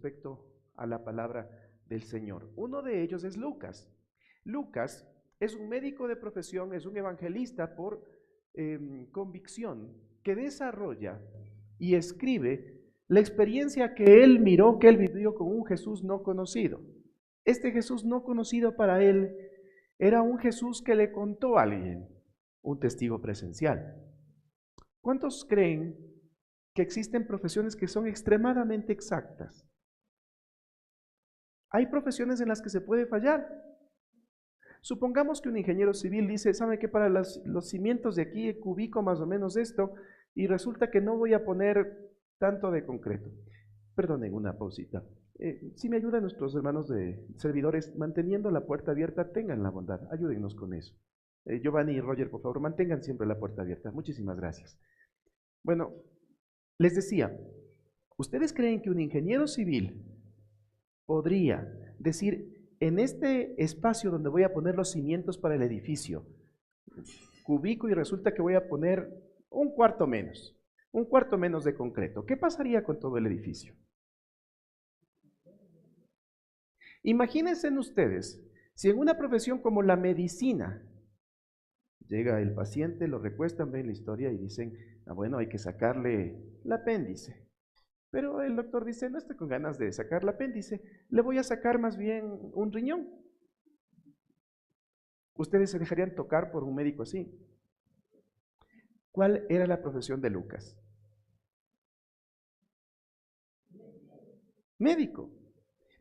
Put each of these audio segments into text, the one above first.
respecto a la palabra del Señor. Uno de ellos es Lucas. Lucas es un médico de profesión, es un evangelista por convicción, que desarrolla y escribe la experiencia que él miró, que él vivió con un Jesús no conocido. Este Jesús no conocido para él era un Jesús que le contó a alguien, un testigo presencial. ¿Cuántos creen que existen profesiones que son extremadamente exactas? Hay profesiones en las que se puede fallar. Supongamos que un ingeniero civil dice, ¿sabe qué? Para los cimientos de aquí cubico más o menos esto, y resulta que no voy a poner tanto de concreto. Perdonen, una pausita. Si me ayudan nuestros hermanos de servidores manteniendo la puerta abierta, tengan la bondad, ayúdennos con eso. Giovanni y Roger, por favor, mantengan siempre la puerta abierta. Muchísimas gracias. Bueno, les decía, ¿ustedes creen que un ingeniero civil podría decir, en este espacio donde voy a poner los cimientos para el edificio, cubico y resulta que voy a poner un cuarto menos de concreto? ¿Qué pasaría con todo el edificio? Imagínense ustedes, si en una profesión como la medicina, llega el paciente, lo recuestan, ven la historia y dicen, bueno, hay que sacarle el apéndice. Pero el doctor dice, no estoy con ganas de sacar el apéndice, le voy a sacar más bien un riñón. ¿Ustedes se dejarían tocar por un médico así? ¿Cuál era la profesión de Lucas? Médico.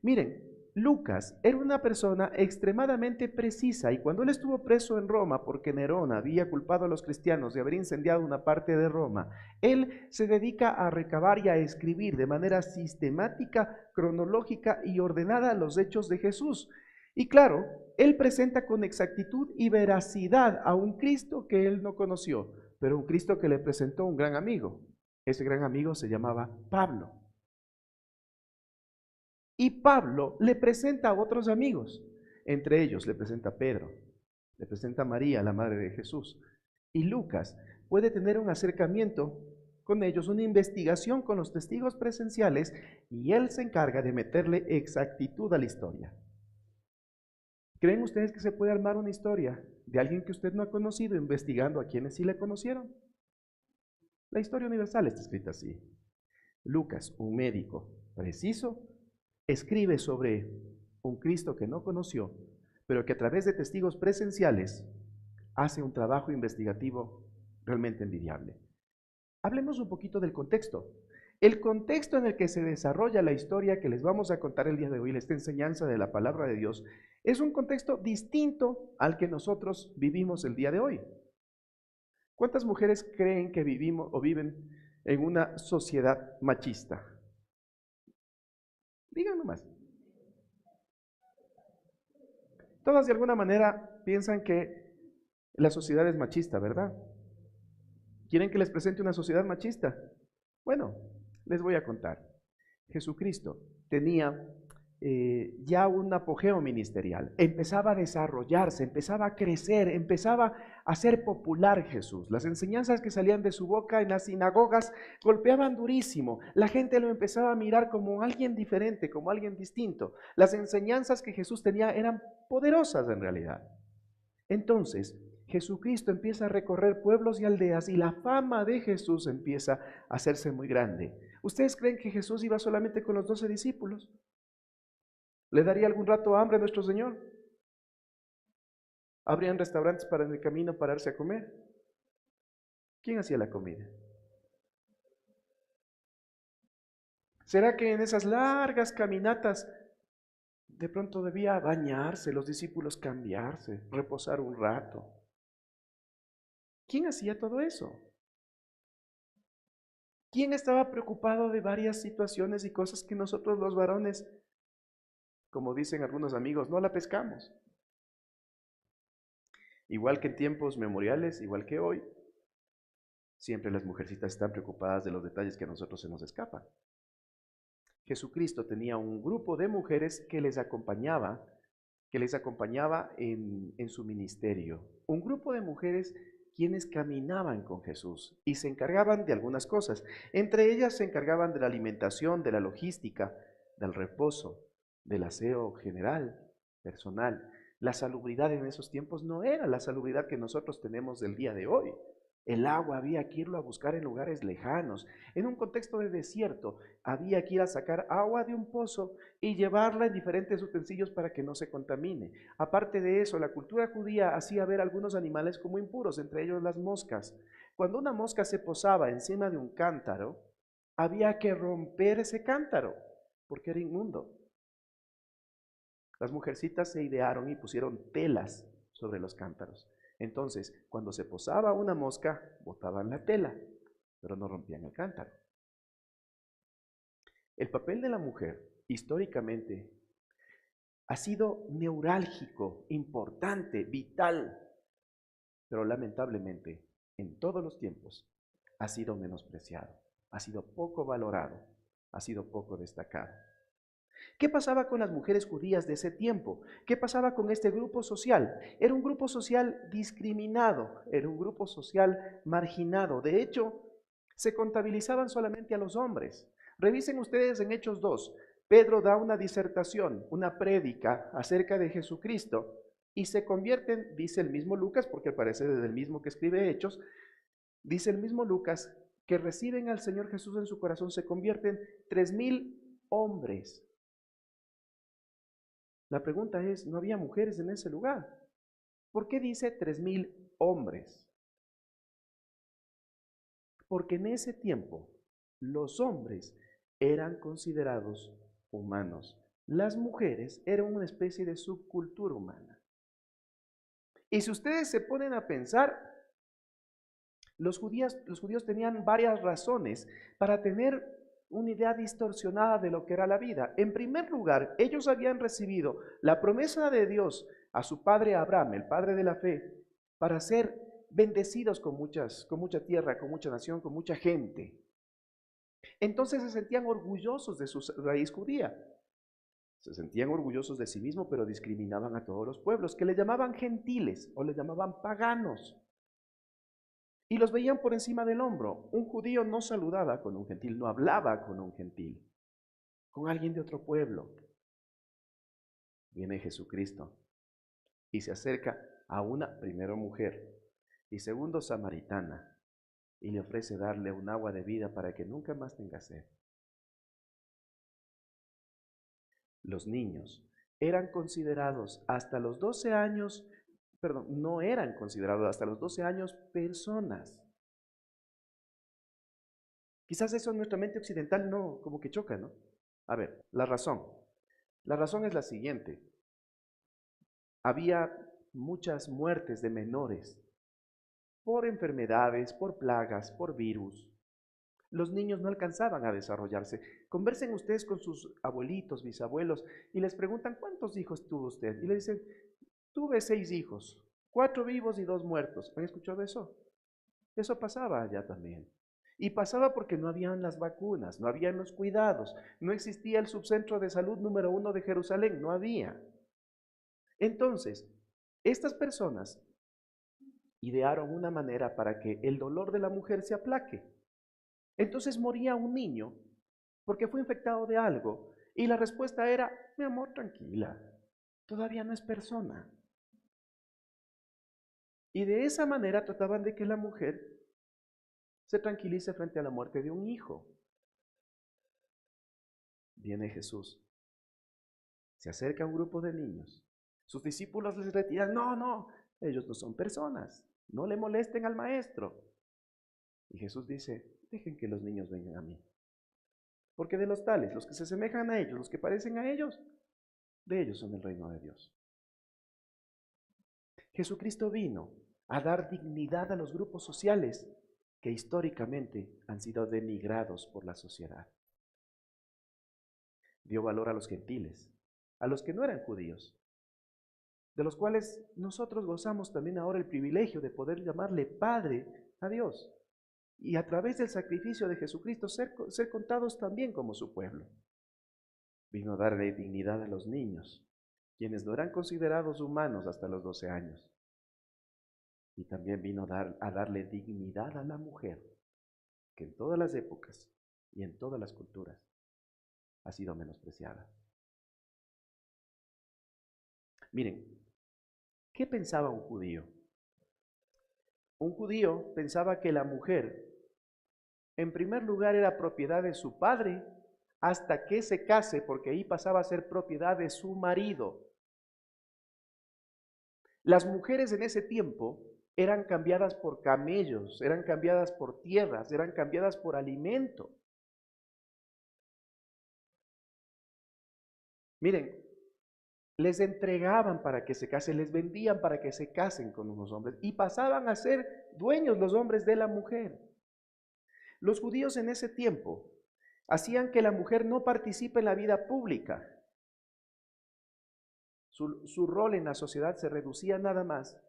Miren, Lucas era una persona extremadamente precisa, y cuando él estuvo preso en Roma porque Nerón había culpado a los cristianos de haber incendiado una parte de Roma, él se dedica a recabar y a escribir de manera sistemática, cronológica y ordenada los hechos de Jesús. Y claro, él presenta con exactitud y veracidad a un Cristo que él no conoció, pero un Cristo que le presentó un gran amigo. Ese gran amigo se llamaba Pablo. Y Pablo le presenta a otros amigos. Entre ellos le presenta a Pedro, le presenta a María, la madre de Jesús. Y Lucas puede tener un acercamiento con ellos, una investigación con los testigos presenciales, y él se encarga de meterle exactitud a la historia. ¿Creen ustedes que se puede armar una historia de alguien que usted no ha conocido investigando a quienes sí le conocieron? La historia universal está escrita así. Lucas, un médico preciso, escribe sobre un Cristo que no conoció, pero que a través de testigos presenciales hace un trabajo investigativo realmente envidiable. Hablemos un poquito del contexto. El contexto en el que se desarrolla la historia que les vamos a contar el día de hoy, esta enseñanza de la palabra de Dios, es un contexto distinto al que nosotros vivimos el día de hoy. ¿Cuántas mujeres creen que vivimos o viven en una sociedad machista? Digan nomás. Todas de alguna manera piensan que la sociedad es machista, ¿verdad? ¿Quieren que les presente una sociedad machista? Bueno, les voy a contar. Jesucristo tenía ya un apogeo ministerial, empezaba a desarrollarse, empezaba a crecer, empezaba a ser popular Jesús. Las enseñanzas que salían de su boca en las sinagogas golpeaban durísimo. La gente lo empezaba a mirar como alguien diferente, como alguien distinto. Las enseñanzas que Jesús tenía eran poderosas en realidad. Entonces, Jesucristo empieza a recorrer pueblos y aldeas, y la fama de Jesús empieza a hacerse muy grande. ¿Ustedes creen que Jesús iba solamente con los 12 discípulos? ¿Le daría algún rato hambre a nuestro Señor? ¿Habrían restaurantes para en el camino pararse a comer? ¿Quién hacía la comida? ¿Será que en esas largas caminatas de pronto debía bañarse, los discípulos cambiarse, reposar un rato? ¿Quién hacía todo eso? ¿Quién estaba preocupado de varias situaciones y cosas que nosotros los varones, como dicen algunos amigos, no la pescamos? Igual que en tiempos memoriales, igual que hoy, siempre las mujercitas están preocupadas de los detalles que a nosotros se nos escapan. Jesucristo tenía un grupo de mujeres que les acompañaba en su ministerio. Un grupo de mujeres quienes caminaban con Jesús y se encargaban de algunas cosas. Entre ellas se encargaban de la alimentación, de la logística, del reposo, del aseo general, personal. La salubridad en esos tiempos no era la salubridad que nosotros tenemos del día de hoy. El agua había que irlo a buscar en lugares lejanos. En un contexto de desierto, había que ir a sacar agua de un pozo y llevarla en diferentes utensilios para que no se contamine. Aparte de eso, la cultura judía hacía ver algunos animales como impuros, entre ellos las moscas. Cuando una mosca se posaba encima de un cántaro, había que romper ese cántaro, porque era inmundo. Las mujercitas se idearon y pusieron telas sobre los cántaros. Entonces, cuando se posaba una mosca, botaban la tela, pero no rompían el cántaro. El papel de la mujer, históricamente, ha sido neurálgico, importante, vital, pero lamentablemente, en todos los tiempos, ha sido menospreciado, ha sido poco valorado, ha sido poco destacado. ¿Qué pasaba con las mujeres judías de ese tiempo? ¿Qué pasaba con este grupo social? Era un grupo social discriminado, era un grupo social marginado. De hecho, se contabilizaban solamente a los hombres. Revisen ustedes en Hechos 2. Pedro da una disertación, una prédica acerca de Jesucristo y se convierten, dice el mismo Lucas, porque parece desde el mismo que escribe Hechos, dice el mismo Lucas, que reciben al Señor Jesús en su corazón, se convierten 3,000 hombres. La pregunta es, ¿no había mujeres en ese lugar? ¿Por qué dice 3,000 hombres? Porque en ese tiempo los hombres eran considerados humanos. Las mujeres eran una especie de subcultura humana. Y si ustedes se ponen a pensar, los judíos tenían varias razones para tener una idea distorsionada de lo que era la vida. En primer lugar, ellos habían recibido la promesa de Dios a su padre Abraham, el padre de la fe, para ser bendecidos con mucha tierra, con mucha nación, con mucha gente. Entonces se sentían orgullosos de su raíz judía. Se sentían orgullosos de sí mismos, pero discriminaban a todos los pueblos, que le llamaban gentiles o le llamaban paganos. Y los veían por encima del hombro. Un judío no saludaba con un gentil, no hablaba con un gentil, con alguien de otro pueblo. Viene Jesucristo y se acerca a una, primero mujer, y segundo samaritana, y le ofrece darle un agua de vida para que nunca más tenga sed. Los niños eran considerados hasta los 12 años, perdón, no eran considerados hasta los 12 años personas. Quizás eso en nuestra mente occidental no, como que choca, ¿no? A ver, la razón. La razón es la siguiente. Había muchas muertes de menores por enfermedades, por plagas, por virus. Los niños no alcanzaban a desarrollarse. Conversen ustedes con sus abuelitos, bisabuelos, y les preguntan, ¿cuántos hijos tuvo usted? Y le dicen, tuve 6 hijos, 4 vivos y 2 muertos. ¿Han escuchado eso? Eso pasaba allá también. Y pasaba porque no habían las vacunas, no habían los cuidados, no existía el subcentro de salud número 1 de Jerusalén, no había. Entonces, estas personas idearon una manera para que el dolor de la mujer se aplaque. Entonces moría un niño porque fue infectado de algo y la respuesta era, mi amor, tranquila, todavía no es persona. Y de esa manera trataban de que la mujer se tranquilice frente a la muerte de un hijo. Viene Jesús, se acerca a un grupo de niños. Sus discípulos les retiran, no, no, ellos no son personas, no le molesten al maestro. Y Jesús dice, dejen que los niños vengan a mí. Porque de los tales, los que se asemejan a ellos, los que parecen a ellos, de ellos son el reino de Dios. Jesucristo vino a dar dignidad a los grupos sociales que históricamente han sido denigrados por la sociedad. Dio valor a los gentiles, a los que no eran judíos, de los cuales nosotros gozamos también ahora el privilegio de poder llamarle Padre a Dios y a través del sacrificio de Jesucristo ser contados también como su pueblo. Vino a darle dignidad a los niños, quienes no eran considerados humanos hasta los 12 años. Y también vino a darle dignidad a la mujer, que en todas las épocas y en todas las culturas ha sido menospreciada. Miren, ¿qué pensaba un judío? Un judío pensaba que la mujer, en primer lugar, era propiedad de su padre hasta que se case, porque ahí pasaba a ser propiedad de su marido. Las mujeres en ese tiempo eran cambiadas por camellos, eran cambiadas por tierras, eran cambiadas por alimento. Miren, les entregaban para que se casen, les vendían para que se casen con unos hombres y pasaban a ser dueños los hombres de la mujer. Los judíos en ese tiempo hacían que la mujer no participe en la vida pública. Su rol en la sociedad se reducía nada más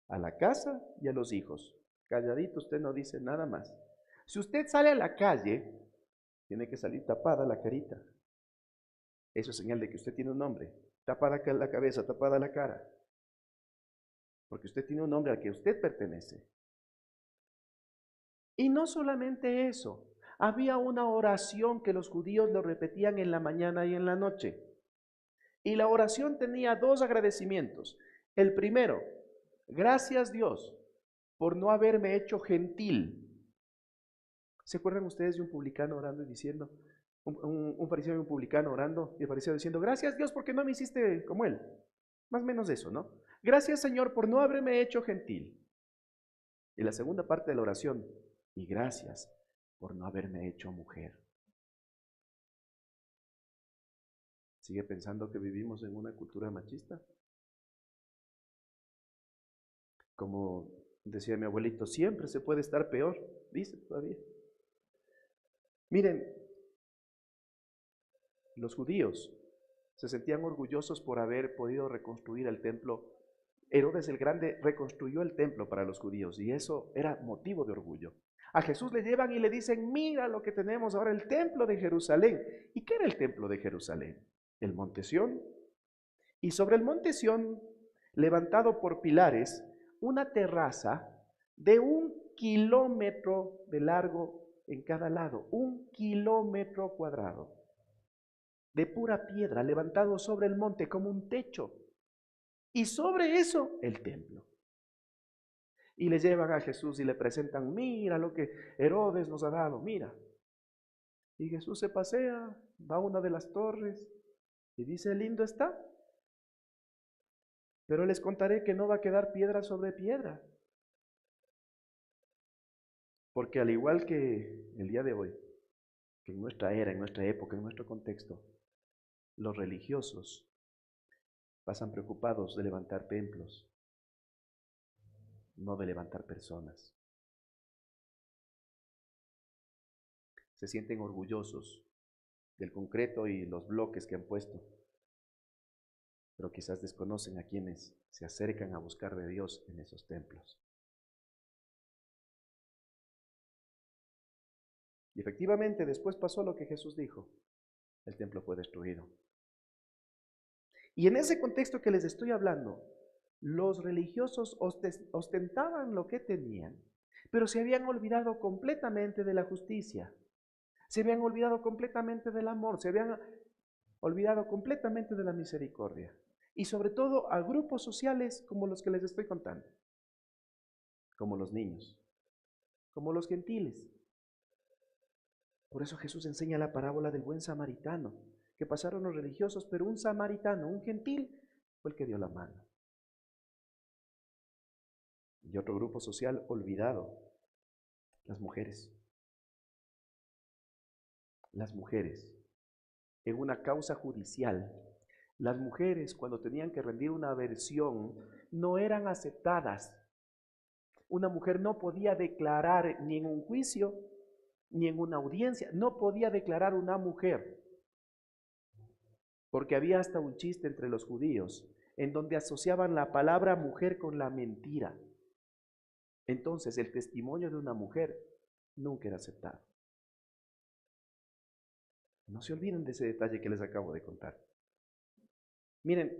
a la casa y a los hijos. Calladito, usted no dice nada más. Si usted sale a la calle, tiene que salir tapada la carita. Eso es señal de que usted tiene un nombre. Tapada la cabeza, tapada la cara. Porque usted tiene un nombre al que usted pertenece. Y no solamente eso, había una oración que los judíos lo repetían en la mañana y en la noche. Y la oración tenía dos agradecimientos. El primero, gracias Dios por no haberme hecho gentil. ¿Se acuerdan ustedes de un publicano orando y diciendo, un fariseo y un publicano orando, y el fariseo diciendo, gracias Dios porque no me hiciste como él? Más o menos eso, ¿no? Gracias Señor por no haberme hecho gentil. Y la segunda parte de la oración, y gracias por no haberme hecho mujer. ¿Sigue pensando que vivimos en una cultura machista? Como decía mi abuelito, siempre se puede estar peor, dice todavía. Miren, los judíos se sentían orgullosos por haber podido reconstruir el templo. Herodes el Grande reconstruyó el templo para los judíos y eso era motivo de orgullo. A Jesús le llevan y le dicen, mira lo que tenemos ahora, el templo de Jerusalén. ¿Y qué era el templo de Jerusalén? El monte Sión. Y sobre el monte Sión, levantado por pilares, una terraza de 1 kilómetro de largo en cada lado, 1 kilómetro cuadrado, de pura piedra, levantado sobre el monte como un techo. Y sobre eso, el templo. Y le llevan a Jesús y le presentan, mira lo que Herodes nos ha dado, mira. Y Jesús se pasea, va a una de las torres y dice, lindo está. Pero les contaré que no va a quedar piedra sobre piedra. Porque al igual que el día de hoy, que en nuestra era, en nuestra época, en nuestro contexto, los religiosos pasan preocupados de levantar templos, no de levantar personas. Se sienten orgullosos del concreto y los bloques que han puesto, pero quizás desconocen a quienes se acercan a buscar de Dios en esos templos. Y efectivamente después pasó lo que Jesús dijo, el templo fue destruido. Y en ese contexto que les estoy hablando, los religiosos ostentaban lo que tenían, pero se habían olvidado completamente de la justicia, se habían olvidado completamente del amor, se habían olvidado completamente de la misericordia. Y sobre todo a grupos sociales como los que les estoy contando, como los niños, como los gentiles. Por eso Jesús enseña la parábola del buen samaritano, que pasaron los religiosos, pero un samaritano, un gentil, fue el que dio la mano. Y otro grupo social olvidado, las mujeres. Las mujeres, en una causa judicial, las mujeres cuando tenían que rendir una versión no eran aceptadas. Una mujer no podía declarar ni en un juicio, ni en una audiencia, no podía declarar una mujer. Porque había hasta un chiste entre los judíos, en donde asociaban la palabra mujer con la mentira. Entonces el testimonio de una mujer nunca era aceptado. No se olviden de ese detalle que les acabo de contar. Miren,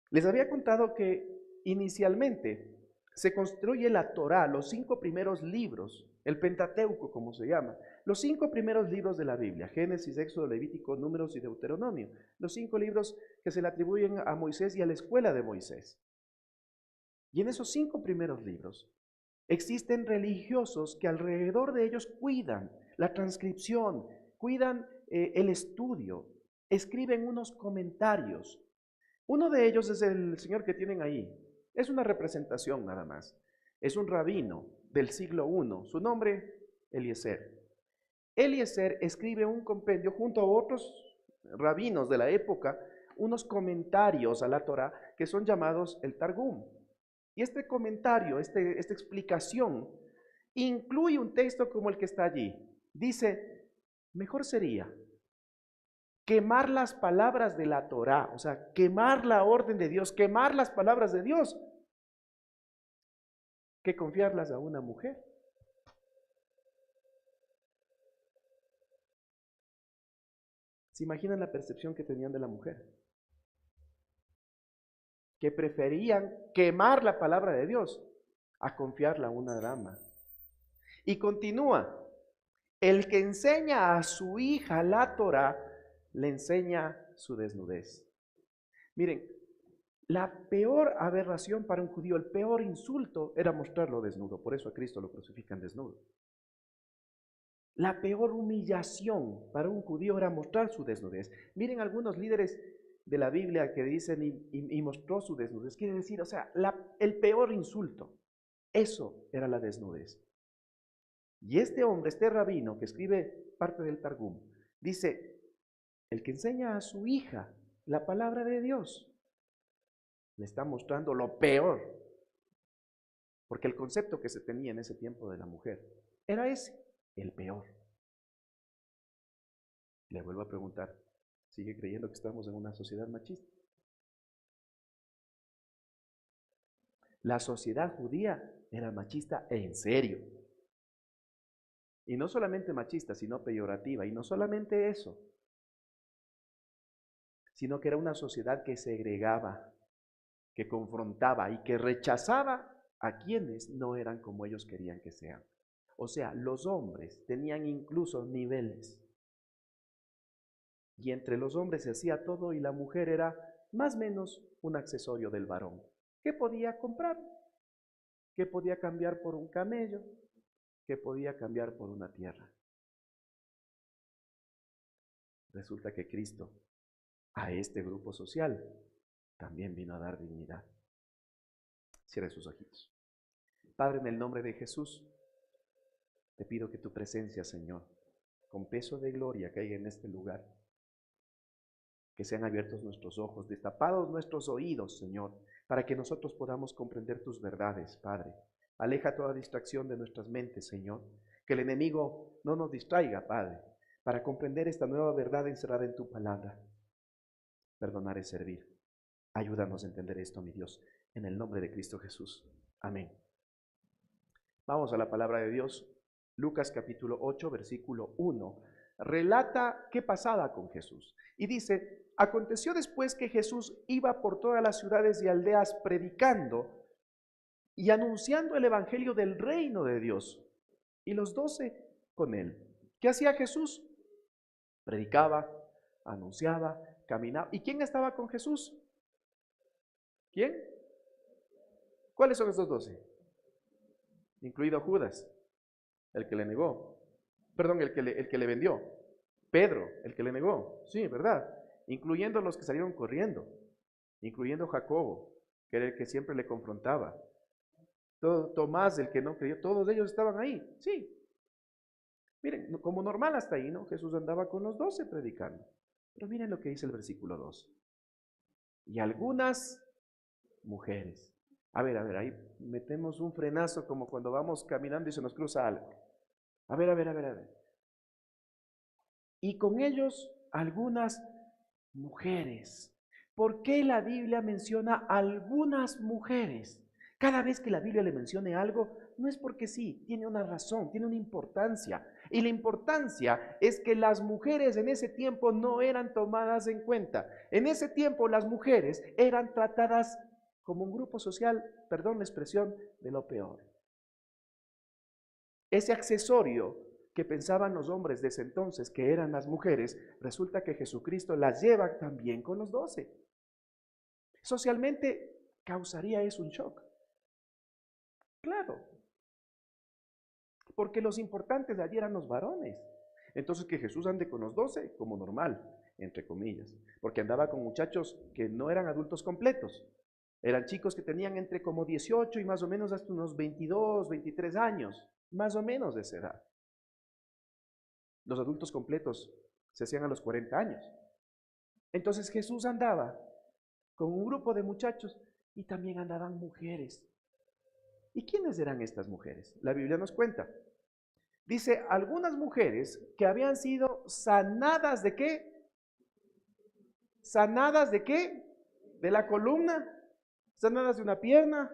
les había contado que inicialmente se construye la Torá, los 5 primeros libros, el Pentateuco como se llama, los 5 primeros libros de la Biblia, Génesis, Éxodo, Levítico, Números y Deuteronomio, los 5 libros que se le atribuyen a Moisés y a la escuela de Moisés. Y en esos 5 primeros libros existen religiosos que alrededor de ellos cuidan la transcripción, cuidan el estudio, escriben unos comentarios. Uno de ellos es el señor que tienen ahí. Es una representación nada más. Es un rabino del siglo I. Su nombre, Eliezer. Eliezer escribe un compendio junto a otros rabinos de la época, unos comentarios a la Torá que son llamados el Targum. Y este comentario, esta explicación, incluye un texto como el que está allí. Dice, mejor sería quemar las palabras de la Torá, o sea, quemar la orden de Dios, quemar las palabras de Dios, que confiarlas a una mujer. ¿Se imaginan la percepción que tenían de la mujer? Que preferían quemar la palabra de Dios a confiarla a una dama. Y continúa, el que enseña a su hija la Torá, le enseña su desnudez. Miren, la peor aberración para un judío, el peor insulto era mostrarlo desnudo. Por eso a Cristo lo crucifican desnudo. La peor humillación para un judío era mostrar su desnudez. Miren algunos líderes de la Biblia que dicen y mostró su desnudez. Quiere decir, o sea, el peor insulto. Eso era la desnudez. Y este hombre, este rabino que escribe parte del Targum, dice, el que enseña a su hija la palabra de Dios, le está mostrando lo peor. Porque el concepto que se tenía en ese tiempo de la mujer era ese, el peor. Le vuelvo a preguntar, ¿sigue creyendo que estamos en una sociedad machista? La sociedad judía era machista en serio. Y no solamente machista, sino peyorativa. Y no solamente eso, sino que era una sociedad que segregaba, que confrontaba y que rechazaba a quienes no eran como ellos querían que sean. O sea, los hombres tenían incluso niveles. Y entre los hombres se hacía todo y la mujer era más o menos un accesorio del varón. ¿Qué podía comprar? ¿Qué podía cambiar por un camello? ¿Qué podía cambiar por una tierra? Resulta que Cristo a este grupo social también vino a dar dignidad. Cierre sus ojitos. Padre, en el nombre de Jesús, te pido que tu presencia, Señor, con peso de gloria caiga en este lugar. Que sean abiertos nuestros ojos, destapados nuestros oídos, Señor, para que nosotros podamos comprender tus verdades, Padre. Aleja toda distracción de nuestras mentes, Señor. Que el enemigo no nos distraiga, Padre, para comprender esta nueva verdad encerrada en tu palabra. Perdonar es servir. Ayúdanos a entender esto, mi Dios, en el nombre de Cristo Jesús. Amén. Vamos a la palabra de Dios. Lucas capítulo 8, versículo 1. Relata qué pasaba con Jesús. Y dice, aconteció después que Jesús iba por todas las ciudades y aldeas predicando y anunciando el evangelio del reino de Dios. Y los 12 con él. ¿Qué hacía Jesús? Predicaba, anunciaba, caminaba. ¿Y quién estaba con Jesús? ¿Quién? ¿Cuáles son estos 12? Incluido Judas, el que le negó. Perdón, el que le vendió. Pedro, el que le negó. Sí, ¿verdad? Incluyendo los que salieron corriendo. Incluyendo Jacobo, que era el que siempre le confrontaba. Tomás, el que no creyó. Todos ellos estaban ahí. Sí. Miren, como normal hasta ahí, ¿no? Jesús andaba con los 12 predicando. Pero miren lo que dice el versículo 2. Y algunas mujeres. A ver, ahí metemos un frenazo como cuando vamos caminando y se nos cruza algo. A ver. Y con ellos algunas mujeres. ¿Por qué la Biblia menciona algunas mujeres? Cada vez que la Biblia le mencione algo, no es porque sí, tiene una razón, tiene una importancia. Y la importancia es que las mujeres en ese tiempo no eran tomadas en cuenta. En ese tiempo las mujeres eran tratadas como un grupo social, perdón la expresión, de lo peor. Ese accesorio que pensaban los hombres de ese entonces, que eran las mujeres, resulta que Jesucristo las lleva también con los 12. Socialmente causaría eso un shock. Claro, porque los importantes de allí eran los varones. Entonces que Jesús ande con los 12 como normal, entre comillas, porque andaba con muchachos que no eran adultos completos. Eran chicos que tenían entre como 18 y más o menos hasta unos 22, 23 años, más o menos de esa edad. Los adultos completos se hacían a los 40 años. Entonces Jesús andaba con un grupo de muchachos y también andaban mujeres. ¿Y quiénes eran estas mujeres? La Biblia nos cuenta. Dice, algunas mujeres que habían sido sanadas ¿de qué? ¿Sanadas de qué? De la columna, sanadas de una pierna,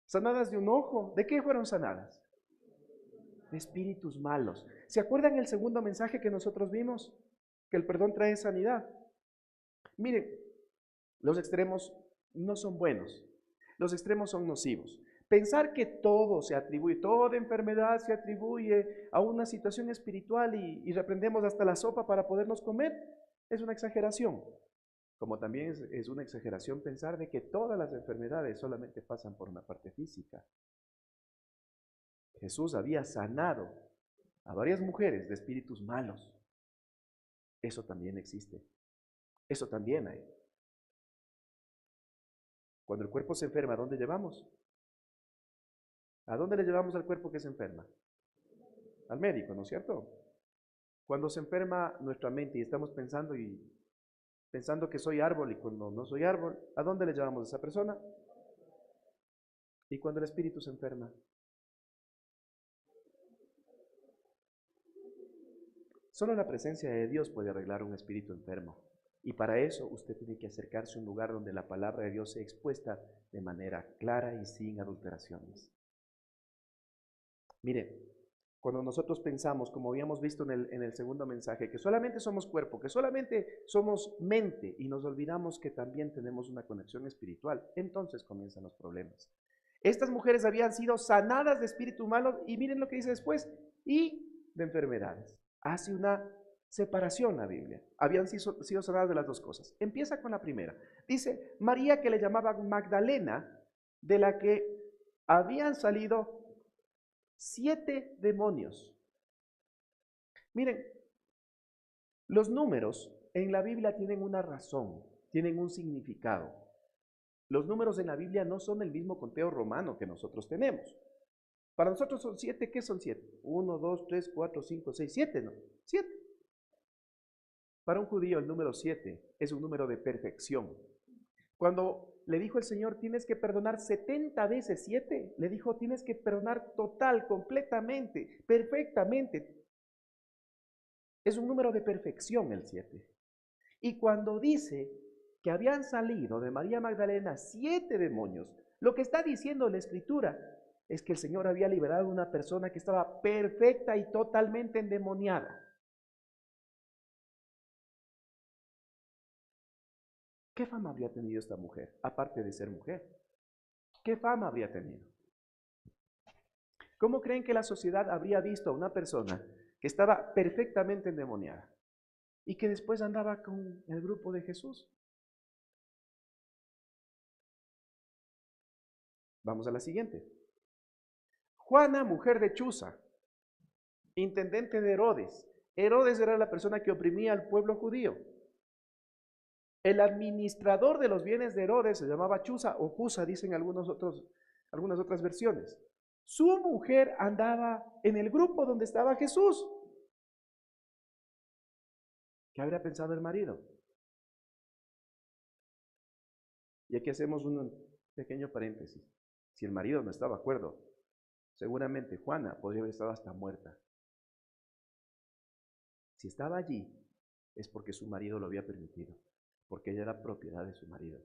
sanadas de un ojo. ¿De qué fueron sanadas? De espíritus malos. ¿Se acuerdan el segundo mensaje que nosotros vimos? Que el perdón trae sanidad. Miren, los extremos no son buenos. Los extremos son nocivos. Pensar que todo se atribuye, toda enfermedad se atribuye a una situación espiritual y reprendemos hasta la sopa para podernos comer, es una exageración. Como también es una exageración pensar de que todas las enfermedades solamente pasan por una parte física. Jesús había sanado a varias mujeres de espíritus malos. Eso también existe. Eso también hay. Cuando el cuerpo se enferma, ¿a dónde llevamos? ¿A dónde le llevamos al cuerpo que se enferma? Al médico, ¿no es cierto? Cuando se enferma nuestra mente y estamos pensando que soy árbol y cuando no soy árbol, ¿a dónde le llevamos a esa persona? Y cuando el espíritu se enferma. Solo la presencia de Dios puede arreglar un espíritu enfermo. Y para eso usted tiene que acercarse a un lugar donde la palabra de Dios sea expuesta de manera clara y sin adulteraciones. Mire, cuando nosotros pensamos, como habíamos visto en el segundo mensaje, que solamente somos cuerpo, que solamente somos mente y nos olvidamos que también tenemos una conexión espiritual, entonces comienzan los problemas. Estas mujeres habían sido sanadas de espíritu malo y miren lo que dice después, y de enfermedades. Hace una separación la Biblia. Habían sido sanadas de las dos cosas. Empieza con la primera. Dice, María que le llamaban Magdalena, de la que habían salido 7 demonios. Miren, los números en la Biblia tienen una razón, tienen un significado. Los números en la Biblia no son el mismo conteo romano que nosotros tenemos. Para nosotros son 7, ¿qué son 7? 1, 2, 3, 4, 5, 6, 7, ¿no? 7. Para un judío el número 7 es un número de perfección. Cuando le dijo el Señor, tienes que perdonar 70 veces 7, le dijo, tienes que perdonar total, completamente, perfectamente. Es un número de perfección el 7. Y cuando dice que habían salido de María Magdalena 7 demonios, lo que está diciendo la Escritura es que el Señor había liberado a una persona que estaba perfecta y totalmente endemoniada. ¿Qué fama habría tenido esta mujer, aparte de ser mujer? ¿Qué fama habría tenido? ¿Cómo creen que la sociedad habría visto a una persona que estaba perfectamente endemoniada y que después andaba con el grupo de Jesús? Vamos a la siguiente. Juana, mujer de Chuza, intendente de Herodes. Herodes era la persona que oprimía al pueblo judío. El administrador de los bienes de Herodes se llamaba Chuza o Cusa, dicen algunas otras versiones. Su mujer andaba en el grupo donde estaba Jesús. ¿Qué habría pensado el marido? Y aquí hacemos un pequeño paréntesis. Si el marido no estaba de acuerdo, seguramente Juana podría haber estado hasta muerta. Si estaba allí, es porque su marido lo había permitido, porque ella era propiedad de su marido.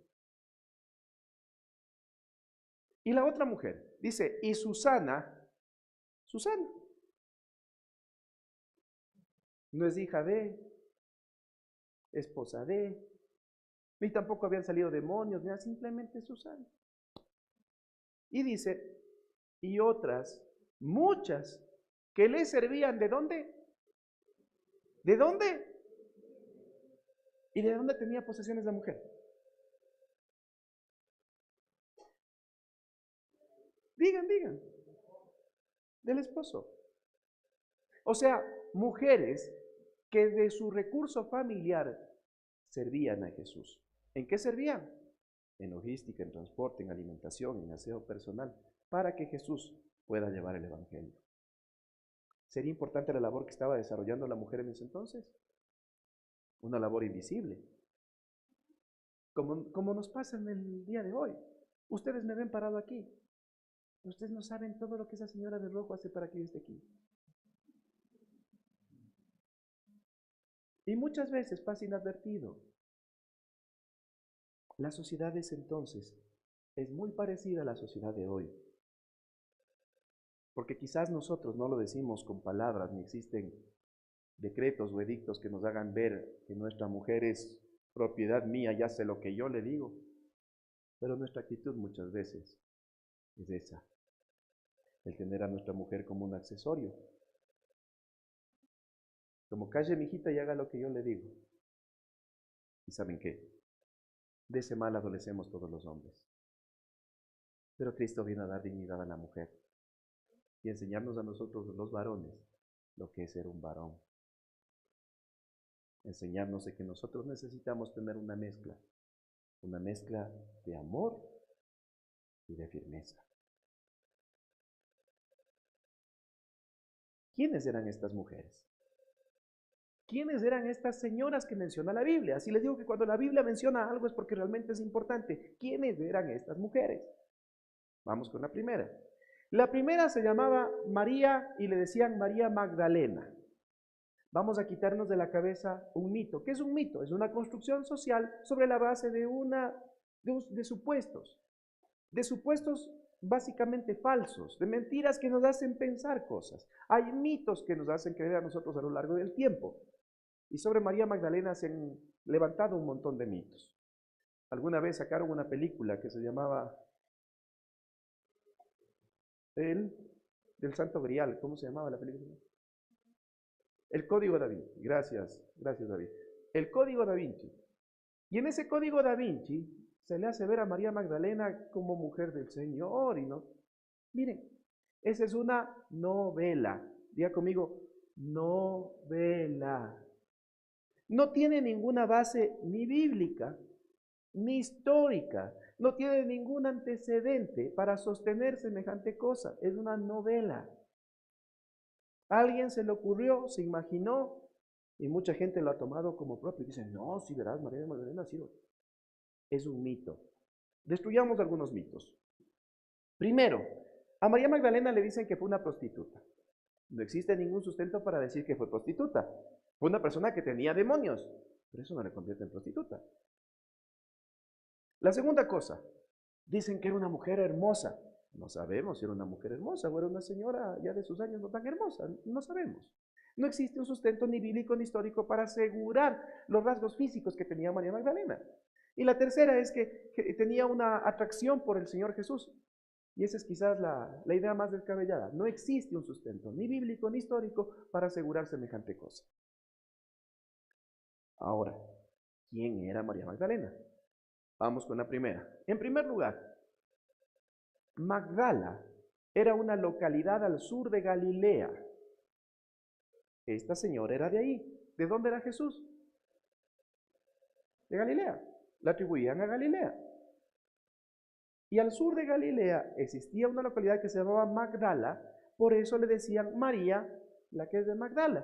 Y la otra mujer, dice, y Susana, no es hija de, esposa de, ni tampoco habían salido demonios, ni nada, simplemente Susana. Y dice, y otras, muchas, que le servían, ¿de dónde? ¿De dónde? ¿Y de dónde tenía posesiones la mujer? Digan, digan, del esposo. O sea, mujeres que de su recurso familiar servían a Jesús. ¿En qué servían? En logística, en transporte, en alimentación, en aseo personal, para que Jesús pueda llevar el Evangelio. ¿Sería importante la labor que estaba desarrollando la mujer en ese entonces? Una labor invisible, como nos pasa en el día de hoy. Ustedes me ven parado aquí. Ustedes no saben todo lo que esa señora de rojo hace para que yo esté aquí. Y muchas veces pasa inadvertido. La sociedad de ese entonces es muy parecida a la sociedad de hoy. Porque quizás nosotros no lo decimos con palabras, ni existen decretos o edictos que nos hagan ver que nuestra mujer es propiedad mía, ya sé lo que yo le digo. Pero nuestra actitud muchas veces es esa, el tener a nuestra mujer como un accesorio. Como calle mi hijita y haga lo que yo le digo. ¿Y saben qué? De ese mal adolecemos todos los hombres. Pero Cristo viene a dar dignidad a la mujer y enseñarnos a nosotros los varones lo que es ser un varón. Enseñarnos de que nosotros necesitamos tener una mezcla de amor y de firmeza. ¿Quiénes eran estas mujeres? ¿Quiénes eran estas señoras que menciona la Biblia? Así les digo que cuando la Biblia menciona algo es porque realmente es importante. ¿Quiénes eran estas mujeres? Vamos con la primera. La primera se llamaba María y le decían María Magdalena. Vamos a quitarnos de la cabeza un mito. ¿Qué es un mito? Es una construcción social sobre la base de supuestos básicamente falsos, de mentiras que nos hacen pensar cosas. Hay mitos que nos hacen creer a nosotros a lo largo del tiempo. Y sobre María Magdalena se han levantado un montón de mitos. Alguna vez sacaron una película que se llamaba El del Santo Grial. ¿Cómo se llamaba la película? El Código Da Vinci. Gracias David. El Código Da Vinci. Y en ese Código Da Vinci se le hace ver a María Magdalena como mujer del Señor y no. Miren, esa es una novela. Diga conmigo, novela. No tiene ninguna base ni bíblica, ni histórica. No tiene ningún antecedente para sostener semejante cosa. Es una novela. Alguien se le ocurrió, se imaginó, y mucha gente lo ha tomado como propio. Y dicen, no, si verás, María Magdalena ha sido. Es un mito. Destruyamos algunos mitos. Primero, a María Magdalena le dicen que fue una prostituta. No existe ningún sustento para decir que fue prostituta. Fue una persona que tenía demonios, pero eso no le convierte en prostituta. La segunda cosa, dicen que era una mujer hermosa. No sabemos si era una mujer hermosa o era una señora ya de sus años no tan hermosa. No sabemos. No existe un sustento ni bíblico ni histórico para asegurar los rasgos físicos que tenía María Magdalena. Y la tercera es que tenía una atracción por el Señor Jesús. Y esa es quizás la idea más descabellada. No existe un sustento ni bíblico ni histórico para asegurar semejante cosa. Ahora, ¿quién era María Magdalena? Vamos con la primera. En primer lugar, Magdala era una localidad al sur de Galilea. Esta señora era de ahí. ¿De dónde era Jesús? De Galilea. La atribuían a Galilea. Y al sur de Galilea existía una localidad que se llamaba Magdala, por eso le decían María, la que es de Magdala.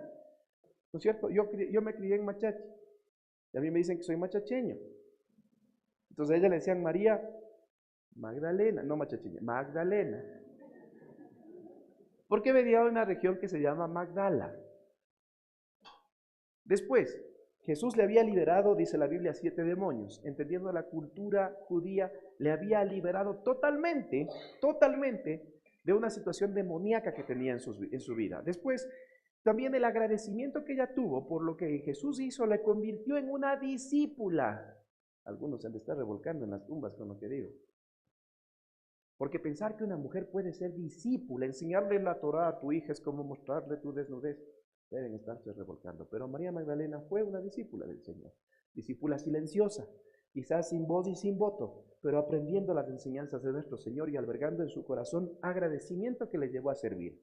¿No es cierto? Yo me crié en Machache, y a mí me dicen que soy machacheño. Entonces a ella le decían María Magdalena, no machacheña, Magdalena. Porque venía de una región que se llama Magdala. Después, Jesús le había liberado, dice la Biblia, 7 demonios. Entendiendo la cultura judía, le había liberado totalmente de una situación demoníaca que tenía en su vida. Después, también el agradecimiento que ella tuvo por lo que Jesús hizo la convirtió en una discípula. Algunos se han de estar revolcando en las tumbas con lo que digo. Porque pensar que una mujer puede ser discípula, enseñarle la Torá a tu hija es como mostrarle tu desnudez, deben estarse revolcando. Pero María Magdalena fue una discípula del Señor, discípula silenciosa, quizás sin voz y sin voto, pero aprendiendo las enseñanzas de nuestro Señor y albergando en su corazón agradecimiento que le llevó a servir.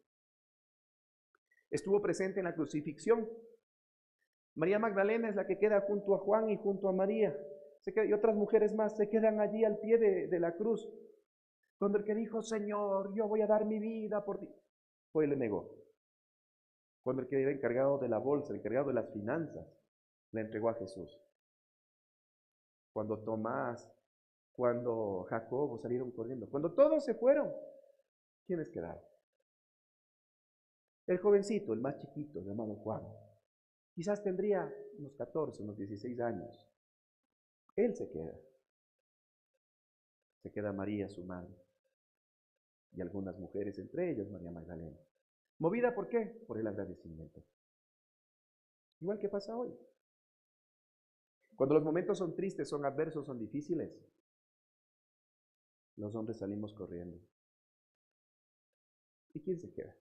Estuvo presente en la crucifixión. María Magdalena es la que queda junto a Juan y junto a María. Y otras mujeres más se quedan allí al pie de la cruz. Cuando el que dijo, Señor, yo voy a dar mi vida por ti, fue y le negó. Cuando el que era encargado de la bolsa, encargado de las finanzas, le entregó a Jesús. Cuando Tomás, cuando Jacobo salieron corriendo, cuando todos se fueron, ¿quiénes quedaron? El jovencito, el más chiquito, llamado Juan, quizás tendría unos 14, unos 16 años. Él se queda. Se queda María, su madre, y algunas mujeres, entre ellas María Magdalena. ¿Movida por qué? Por el agradecimiento. Igual que pasa hoy. Cuando los momentos son tristes, son adversos, son difíciles, los hombres salimos corriendo. ¿Y quién se queda?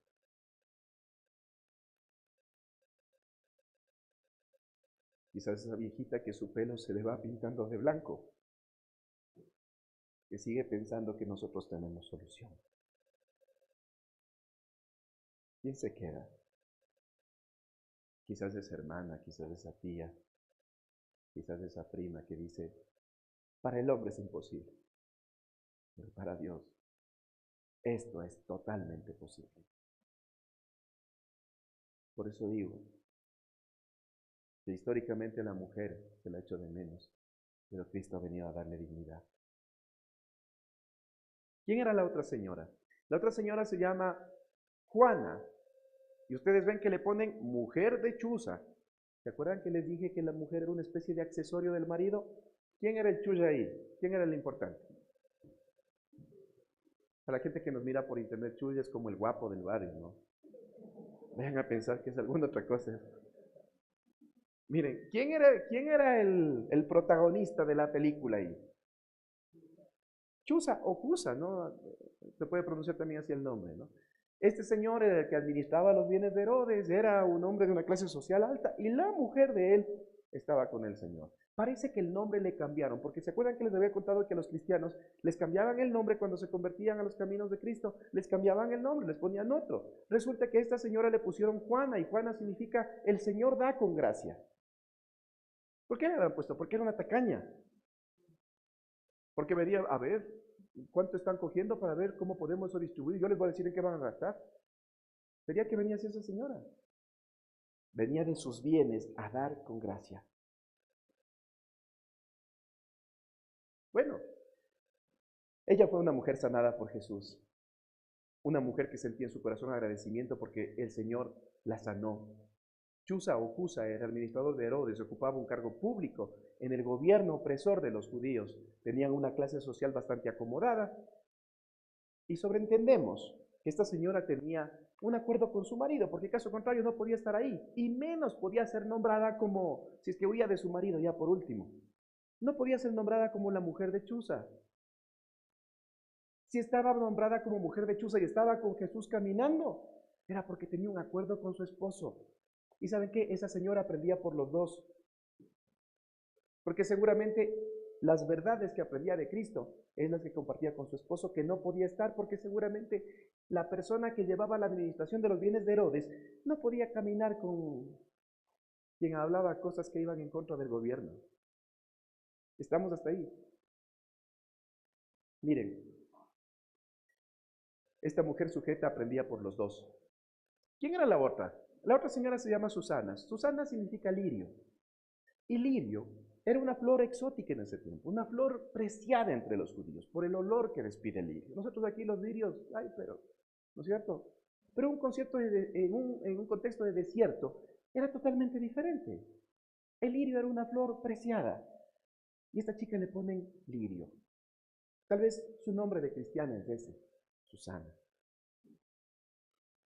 Quizás esa viejita que su pelo se le va pintando de blanco, que sigue pensando que nosotros tenemos solución. ¿Quién se queda? Quizás esa hermana, quizás esa tía, quizás esa prima que dice, para el hombre es imposible, pero para Dios esto es totalmente posible. Por eso digo que históricamente la mujer se la ha hecho de menos, pero Cristo ha venido a darle dignidad. ¿Quién era la otra señora? La otra señora se llama Juana, y ustedes ven que le ponen mujer de Chuza. ¿Se acuerdan que les dije que la mujer era una especie de accesorio del marido? ¿Quién era el chulla ahí? ¿Quién era el importante? A la gente que nos mira por internet, chulla es como el guapo del barrio, ¿no? Vayan a pensar que es alguna otra cosa. Miren, ¿quién era el protagonista de la película ahí? Chuza o Cusa, ¿no? Se puede pronunciar también así el nombre, ¿no? Este señor era el que administraba los bienes de Herodes, era un hombre de una clase social alta y la mujer de él estaba con el Señor. Parece que el nombre le cambiaron, porque se acuerdan que les había contado que a los cristianos les cambiaban el nombre cuando se convertían a los caminos de Cristo, les cambiaban el nombre, les ponían otro. Resulta que a esta señora le pusieron Juana y Juana significa el Señor da con gracia. ¿Por qué le habían puesto? Porque era una tacaña. Porque venía, a ver, ¿cuánto están cogiendo para ver cómo podemos eso distribuir? Yo les voy a decir en qué van a gastar. Sería que venía así esa señora. Venía de sus bienes a dar con gracia. Bueno, ella fue una mujer sanada por Jesús. Una mujer que sentía en su corazón agradecimiento porque el Señor la sanó. Chuza o Cusa era administrador de Herodes, ocupaba un cargo público en el gobierno opresor de los judíos. Tenían una clase social bastante acomodada. Y sobreentendemos que esta señora tenía un acuerdo con su marido, porque caso contrario no podía estar ahí, y menos podía ser nombrada como, si es que huía de su marido ya por último, no podía ser nombrada como la mujer de Chuza. Si estaba nombrada como mujer de Chuza y estaba con Jesús caminando, era porque tenía un acuerdo con su esposo. ¿Y saben qué? Esa señora aprendía por los dos, porque seguramente las verdades que aprendía de Cristo es las que compartía con su esposo, que no podía estar porque seguramente la persona que llevaba la administración de los bienes de Herodes no podía caminar con quien hablaba cosas que iban en contra del gobierno. ¿Estamos hasta ahí? Miren, esta mujer sujeta aprendía por los dos. ¿Quién era la otra? La otra señora se llama Susana. Susana significa lirio. Y lirio era una flor exótica en ese tiempo, una flor preciada entre los judíos, por el olor que despide el lirio. Nosotros aquí los lirios, ay, pero, ¿no es cierto? Pero en un contexto de desierto era totalmente diferente. El lirio era una flor preciada. Y a esta chica le ponen lirio. Tal vez su nombre de cristiana es ese, Susana.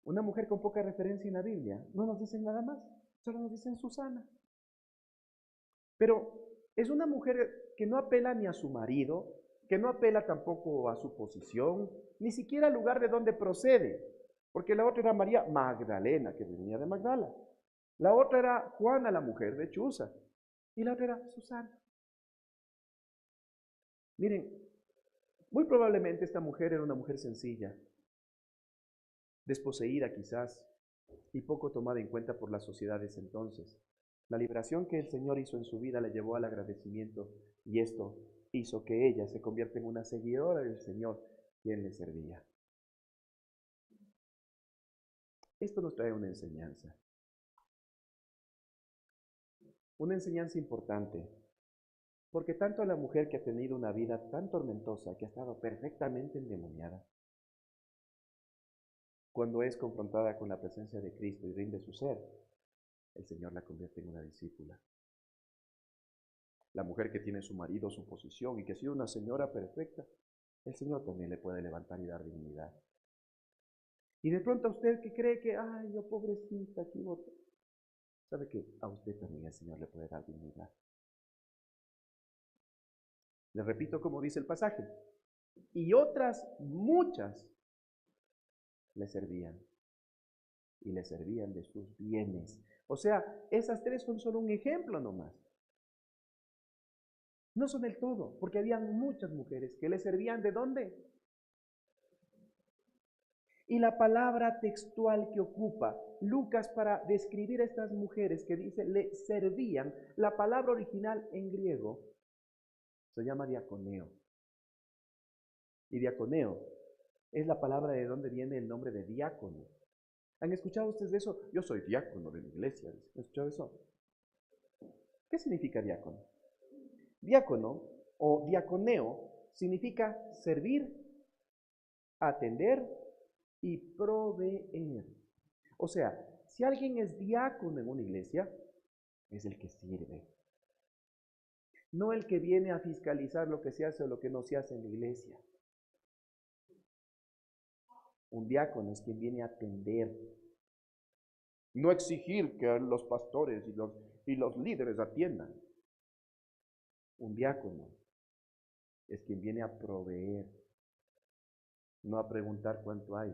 Una mujer con poca referencia en la Biblia. No nos dicen nada más, solo nos dicen Susana. Pero es una mujer que no apela ni a su marido, que no apela tampoco a su posición, ni siquiera al lugar de donde procede, porque la otra era María Magdalena, que venía de Magdala. La otra era Juana, la mujer de Chuza, y la otra era Susana. Miren, muy probablemente esta mujer era una mujer sencilla, desposeída quizás, y poco tomada en cuenta por las sociedades entonces. La liberación que el Señor hizo en su vida le llevó al agradecimiento, y esto hizo que ella se convierta en una seguidora del Señor, quien le servía. Esto nos trae una enseñanza importante, porque tanto a la mujer que ha tenido una vida tan tormentosa, que ha estado perfectamente endemoniada, cuando es confrontada con la presencia de Cristo y rinde su ser, el Señor la convierte en una discípula. La mujer que tiene su marido, su posición y que ha sido una señora perfecta, el Señor también le puede levantar y dar dignidad. Y de pronto a usted que cree que, ay, yo pobrecita, aquí voto, sabe que a usted también el Señor le puede dar dignidad. Le repito como dice el pasaje, y otras muchas le servían, y le servían de sus bienes. O sea, esas tres son solo un ejemplo nomás. No son el todo, porque habían muchas mujeres que le servían ¿de dónde? Y la palabra textual que ocupa Lucas para describir a estas mujeres que dice le servían, la palabra original en griego se llama diaconeo. Y diaconeo es la palabra de donde viene el nombre de diácono. ¿Han escuchado ustedes de eso? Yo soy diácono de la iglesia. ¿Han escuchado eso? ¿Qué significa diácono? Diácono o diaconeo significa servir, atender y proveer. O sea, si alguien es diácono en una iglesia, es el que sirve. No el que viene a fiscalizar lo que se hace o lo que no se hace en la iglesia. Un diácono es quien viene a atender. No exigir que los pastores y los líderes atiendan. Un diácono es quien viene a proveer, no a preguntar cuánto hay.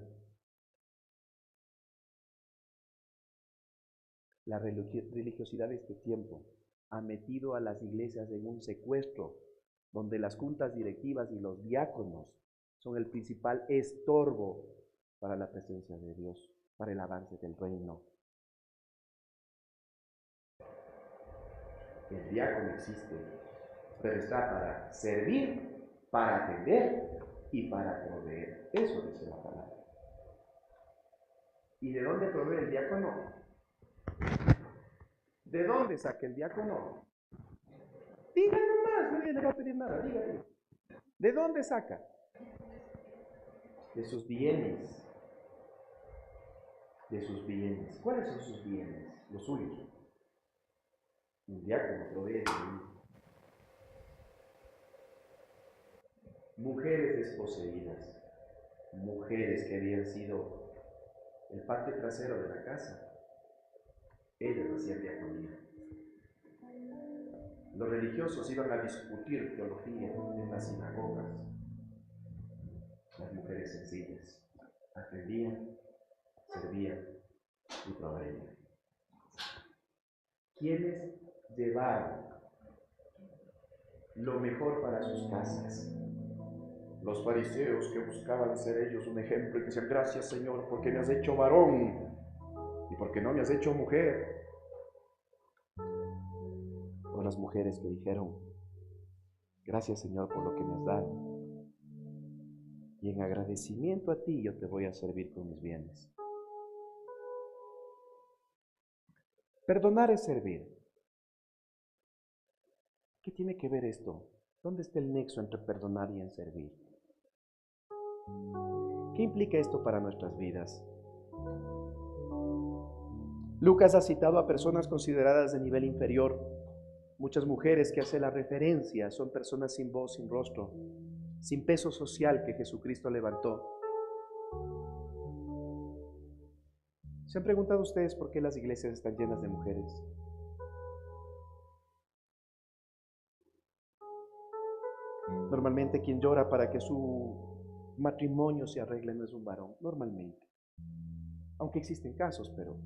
La religiosidad de este tiempo ha metido a las iglesias en un secuestro, donde las juntas directivas y los diáconos son el principal estorbo para la presencia de Dios, para el avance del reino. El diácono existe, pero está para servir, para atender y para proveer. Eso dice la palabra. ¿Y de dónde provee el diácono? ¿De dónde saca el diácono? Diga nomás, nadie le va a pedir nada, diga. ¿De dónde saca? De sus bienes. De sus bienes. ¿Cuáles son sus bienes? Los suyos. Un diácono provee de él. Mujeres desposeídas, mujeres que habían sido el patio trasero de la casa, ellas hacían diaconía. Los religiosos iban a discutir teología en las sinagogas. Las mujeres sencillas atendían, servían y proveían. ¿Quiénes llevaron lo mejor para sus casas? Los fariseos que buscaban ser ellos un ejemplo y que decían, gracias Señor porque me has hecho varón y porque no me has hecho mujer. O las mujeres que dijeron, gracias Señor por lo que me has dado y en agradecimiento a ti yo te voy a servir con mis bienes. Perdonar es servir. ¿Qué tiene que ver esto? ¿Dónde está el nexo entre perdonar y en servir? ¿Qué implica esto para nuestras vidas? Lucas ha citado a personas consideradas de nivel inferior. Muchas mujeres que hace la referencia son personas sin voz, sin rostro, sin peso social que Jesucristo levantó. ¿Se han preguntado ustedes por qué las iglesias están llenas de mujeres? Normalmente quien llora para que su matrimonio se arregle no es un varón, normalmente. Aunque existen casos, pero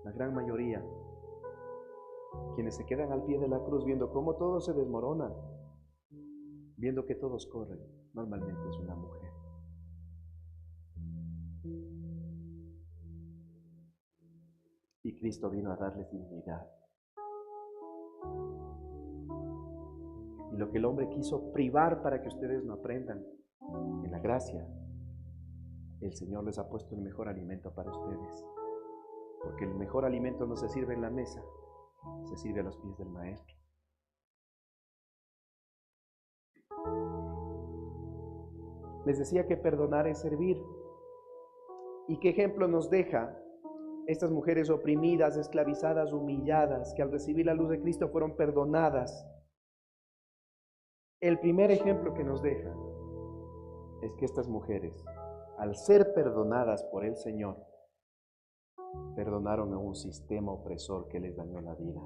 la gran mayoría, quienes se quedan al pie de la cruz viendo cómo todo se desmorona, viendo que todos corren, normalmente es una mujer. Y Cristo vino a darles dignidad. Y lo que el hombre quiso privar para que ustedes no aprendan, en la gracia, el Señor les ha puesto el mejor alimento para ustedes. Porque el mejor alimento no se sirve en la mesa, se sirve a los pies del Maestro. Les decía que perdonar es servir. ¿Y qué ejemplo nos deja estas mujeres oprimidas, esclavizadas, humilladas, que al recibir la luz de Cristo fueron perdonadas? El primer ejemplo que nos deja es que estas mujeres, al ser perdonadas por el Señor, perdonaron a un sistema opresor que les dañó la vida.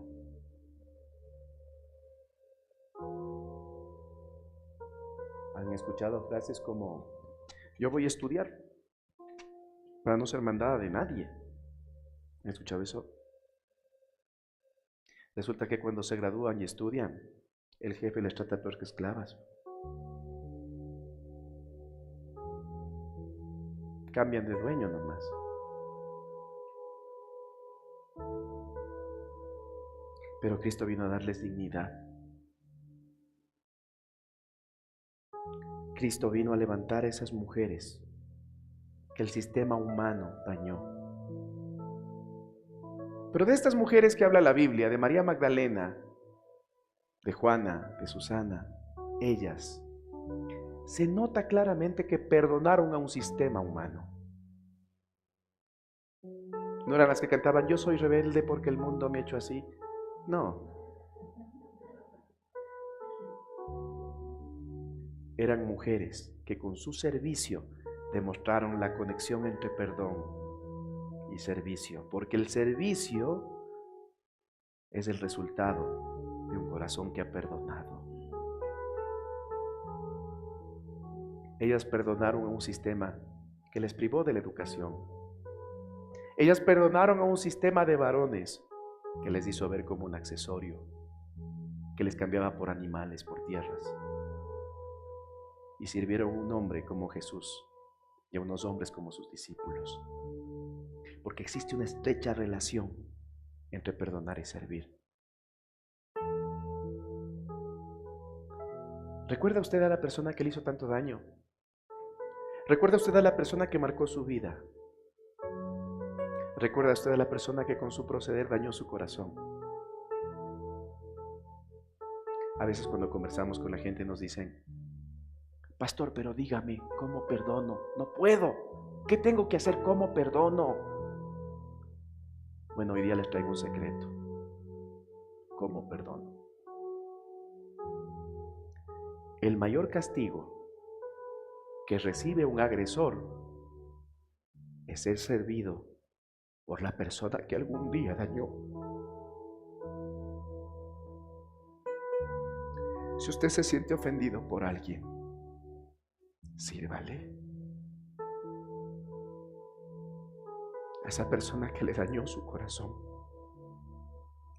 ¿Han escuchado frases como: yo voy a estudiar para no ser mandada de nadie? ¿Han escuchado eso? Resulta que cuando se gradúan y estudian, el jefe les trata peor que esclavas. Cambian de dueño nomás. Pero Cristo vino a darles dignidad. Cristo vino a levantar a esas mujeres que el sistema humano dañó. Pero de estas mujeres que habla la Biblia, de María Magdalena, de Juana, de Susana, ellas, se nota claramente que perdonaron a un sistema humano. No eran las que cantaban: yo soy rebelde porque el mundo me ha hecho así. No. Eran mujeres que con su servicio demostraron la conexión entre perdón y servicio, porque el servicio es el resultado de un corazón que ha perdonado. Ellas perdonaron a un sistema que les privó de la educación. Ellas perdonaron a un sistema de varones que les hizo ver como un accesorio, que les cambiaba por animales, por tierras. Y sirvieron a un hombre como Jesús y a unos hombres como sus discípulos. Porque existe una estrecha relación entre perdonar y servir. ¿Recuerda usted a la persona que le hizo tanto daño? ¿Recuerda usted a la persona que marcó su vida? ¿Recuerda usted a la persona que con su proceder dañó su corazón? A veces cuando conversamos con la gente nos dicen: pastor, pero dígame, ¿cómo perdono? No puedo. ¿Qué tengo que hacer? ¿Cómo perdono? Bueno, hoy día les traigo un secreto. ¿Cómo perdono? El mayor castigo que recibe un agresor es ser servido por la persona que algún día dañó. Si usted se siente ofendido por alguien, sírvale a esa persona que le dañó su corazón,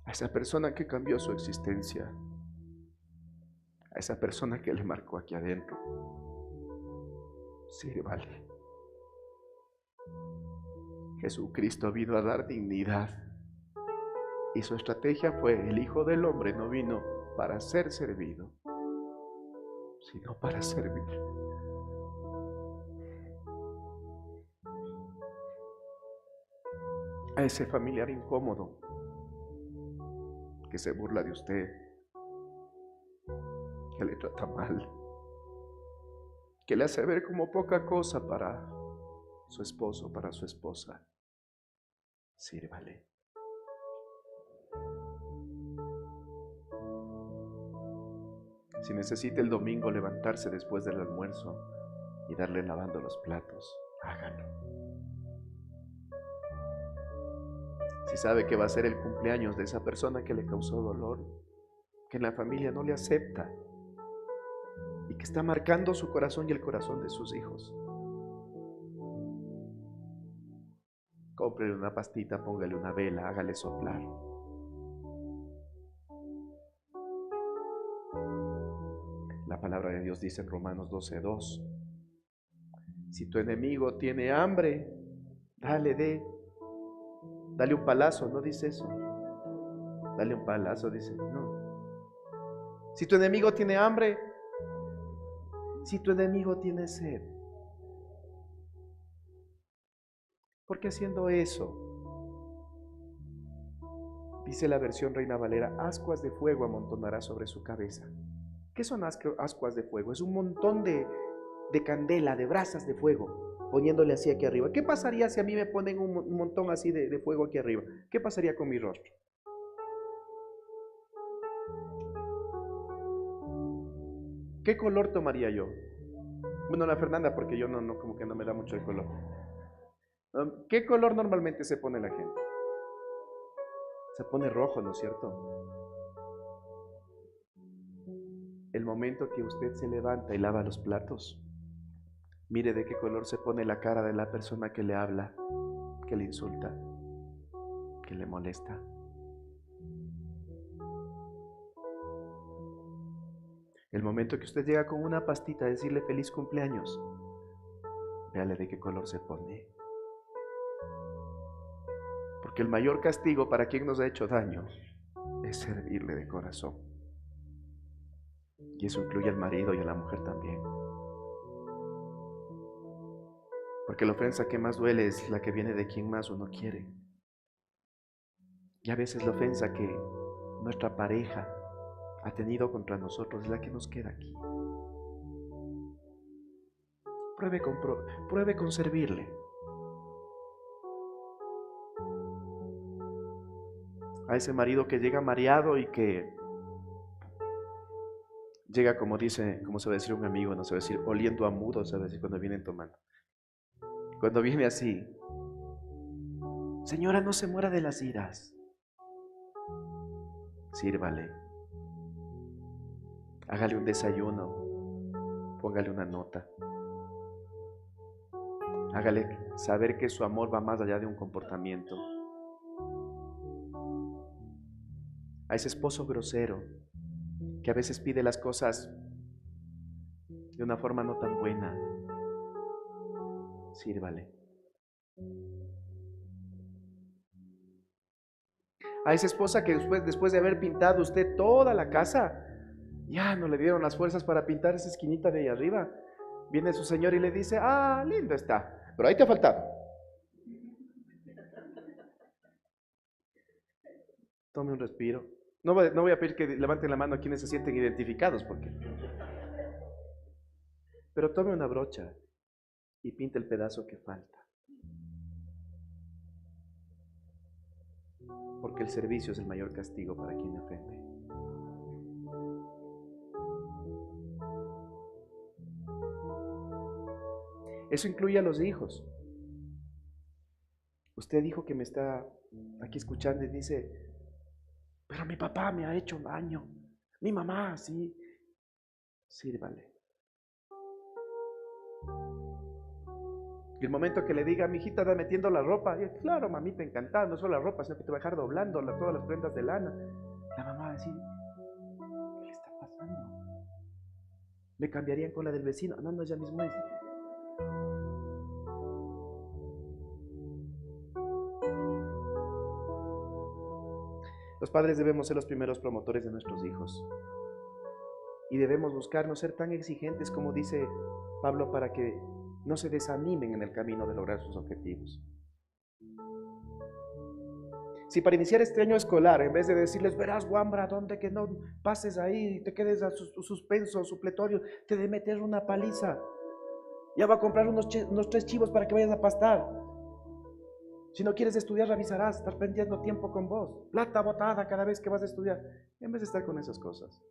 a esa persona que cambió su existencia, a esa persona que le marcó aquí adentro. Sírvale. Jesucristo vino a dar dignidad y su estrategia fue: el Hijo del Hombre no vino para ser servido, sino para servir. A ese familiar incómodo que se burla de usted, que le trata mal, que le hace ver como poca cosa para su esposo, para su esposa, sírvale. Si necesita el domingo levantarse después del almuerzo y darle lavando los platos, hágalo. Si sabe que va a ser el cumpleaños de esa persona que le causó dolor, que en la familia no le acepta, y que está marcando su corazón y el corazón de sus hijos. Cómprele una pastita, póngale una vela, hágale soplar. La palabra de Dios dice en Romanos 12:2: si tu enemigo tiene hambre, dale un palazo. No dice eso. Dale un palazo, dice. No. Si tu enemigo tiene hambre, si tu enemigo tiene sed, porque haciendo eso, dice la versión Reina Valera, ascuas de fuego amontonará sobre su cabeza. ¿Qué son ascuas de fuego? Es un montón de candela, de brasas de fuego, poniéndole así aquí arriba. ¿Qué pasaría si a mí me ponen un montón así de fuego aquí arriba? ¿Qué pasaría con mi rostro? ¿Qué color tomaría yo? Bueno, la Fernanda, porque yo no, como que no me da mucho el color. ¿Qué color normalmente se pone la gente? Se pone rojo, ¿no es cierto? El momento que usted se levanta y lava los platos, mire de qué color se pone la cara de la persona que le habla, que le insulta, que le molesta. El momento que usted llega con una pastita a decirle feliz cumpleaños, véale de qué color se pone. Porque el mayor castigo para quien nos ha hecho daño es servirle de corazón. Y eso incluye al marido y a la mujer también. Porque la ofensa que más duele es la que viene de quien más uno quiere. Y a veces la ofensa que nuestra pareja ha tenido contra nosotros es la que nos queda aquí. Pruebe con servirle. A ese marido que llega mareado y que llega, como se va a decir un amigo, no se va a decir oliendo a mudo, se va a decir cuando vienen tomando. Cuando viene así: señora, no se muera de las iras. Sírvale. Hágale un desayuno. Póngale una nota. Hágale saber que su amor va más allá de un comportamiento. A ese esposo grosero que a veces pide las cosas de una forma no tan buena, sírvale. A esa esposa que después de haber pintado usted toda la casa, ya no le dieron las fuerzas para pintar esa esquinita de ahí arriba. Viene su señor y le dice: ah, lindo está, pero ahí te ha faltado. Tome un respiro. No voy a pedir que levanten la mano a quienes se sienten identificados, pero tome una brocha y pinte el pedazo que falta. Porque el servicio es el mayor castigo para quien ofende. Eso incluye a los hijos. Usted dijo que me está aquí escuchando y dice: pero mi papá me ha hecho daño, mi mamá, sí. Sírvale. Y el momento que le diga: mi hijita, anda metiendo la ropa, y claro, mamita, encantada, no solo la ropa, sino que te va a dejar doblando todas las prendas de lana. La mamá va a decir: ¿qué le está pasando? ¿Me cambiarían con la del vecino? No, ya mismo es. Los padres debemos ser los primeros promotores de nuestros hijos. Y debemos buscar no ser tan exigentes como dice Pablo, para que no se desanimen en el camino de lograr sus objetivos. Si para iniciar este año escolar, en vez de decirles: verás, guambra, donde que no pases ahí y te quedes a suspenso, supletorio, te de meter una paliza, ya va a comprar unos 3 chivos para que vayas a pastar. Si no quieres estudiar, revisarás, estar perdiendo tiempo con vos, plata botada cada vez que vas a estudiar, en vez de estar con esas cosas.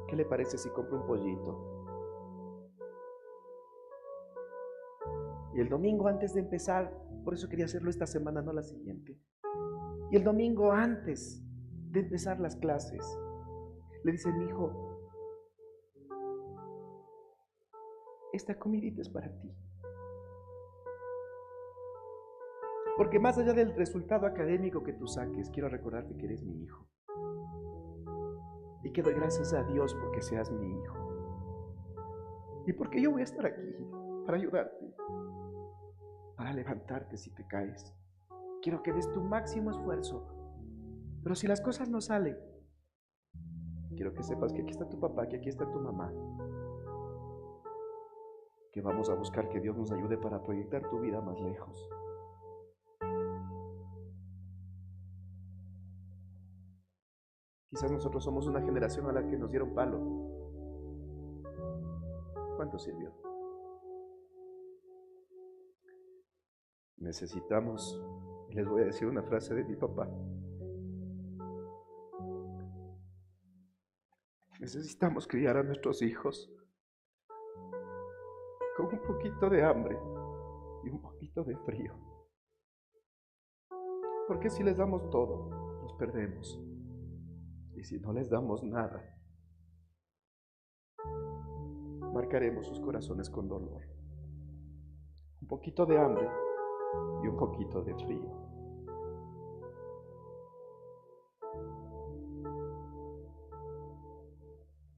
¿Qué le parece si compro un pollito? Y el domingo antes de empezar, por eso quería hacerlo esta semana, no la siguiente. Y el domingo antes de empezar las clases, le dice: mi hijo, esta comidita es para ti. Porque más allá del resultado académico que tú saques, quiero recordarte que eres mi hijo. Y que doy gracias a Dios porque seas mi hijo. Y porque yo voy a estar aquí para ayudarte, para levantarte si te caes. Quiero que des tu máximo esfuerzo. Pero si las cosas no salen, quiero que sepas que aquí está tu papá, que aquí está tu mamá. Que vamos a buscar que Dios nos ayude para proyectar tu vida más lejos. Quizás nosotros somos una generación a la que nos dieron palo. ¿Cuánto sirvió? Necesitamos, y les voy a decir una frase de mi papá, necesitamos criar a nuestros hijos con un poquito de hambre y un poquito de frío. Porque si les damos todo, los perdemos. Y si no les damos nada, marcaremos sus corazones con dolor. Un poquito de hambre y un poquito de frío.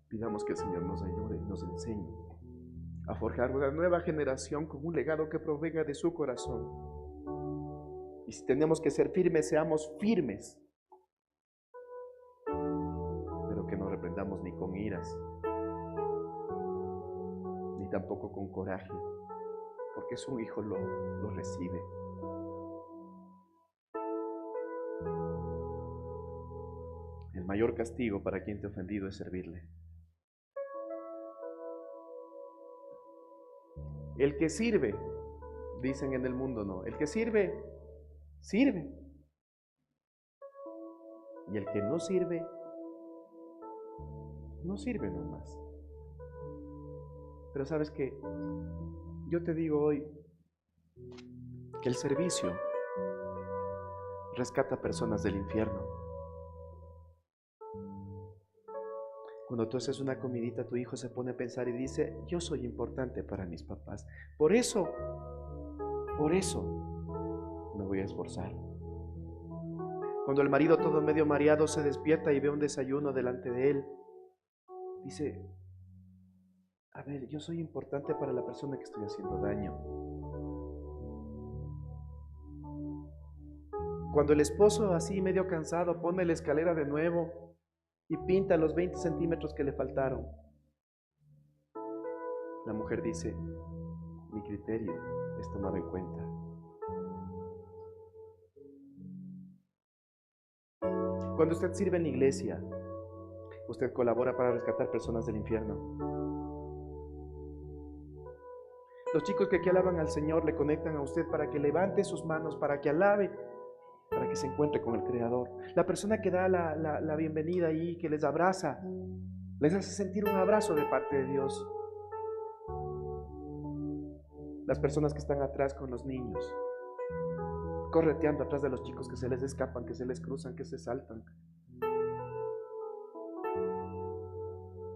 Pidamos que el Señor nos ayude y nos enseñe a forjar una nueva generación con un legado que provenga de su corazón. Y si tenemos que ser firmes, seamos firmes. Pero que no reprendamos ni con iras, ni tampoco con coraje, porque su hijo lo recibe. El mayor castigo para quien te ha ofendido es servirle. El que sirve, dicen en el mundo, no. El que sirve, sirve. Y el que no sirve, no sirve nomás. Pero sabes que yo te digo hoy que el servicio rescata personas del infierno. Cuando tú haces una comidita, tu hijo se pone a pensar y dice, yo soy importante para mis papás. Por eso me voy a esforzar. Cuando el marido todo medio mareado se despierta y ve un desayuno delante de él, dice, a ver, yo soy importante para la persona que estoy haciendo daño. Cuando el esposo así medio cansado pone la escalera de nuevo y pinta los 20 centímetros que le faltaron, la mujer dice, mi criterio es tomado en cuenta. Cuando usted sirve en la iglesia, usted colabora para rescatar personas del infierno. Los chicos que aquí alaban al Señor le conectan a usted para que levante sus manos, para que alabe, para que se encuentre con el Creador. La persona que da la bienvenida ahí, que les abraza, les hace sentir un abrazo de parte de Dios. Las personas que están atrás con los niños, correteando atrás de los chicos que se les escapan, que se les cruzan, que se saltan,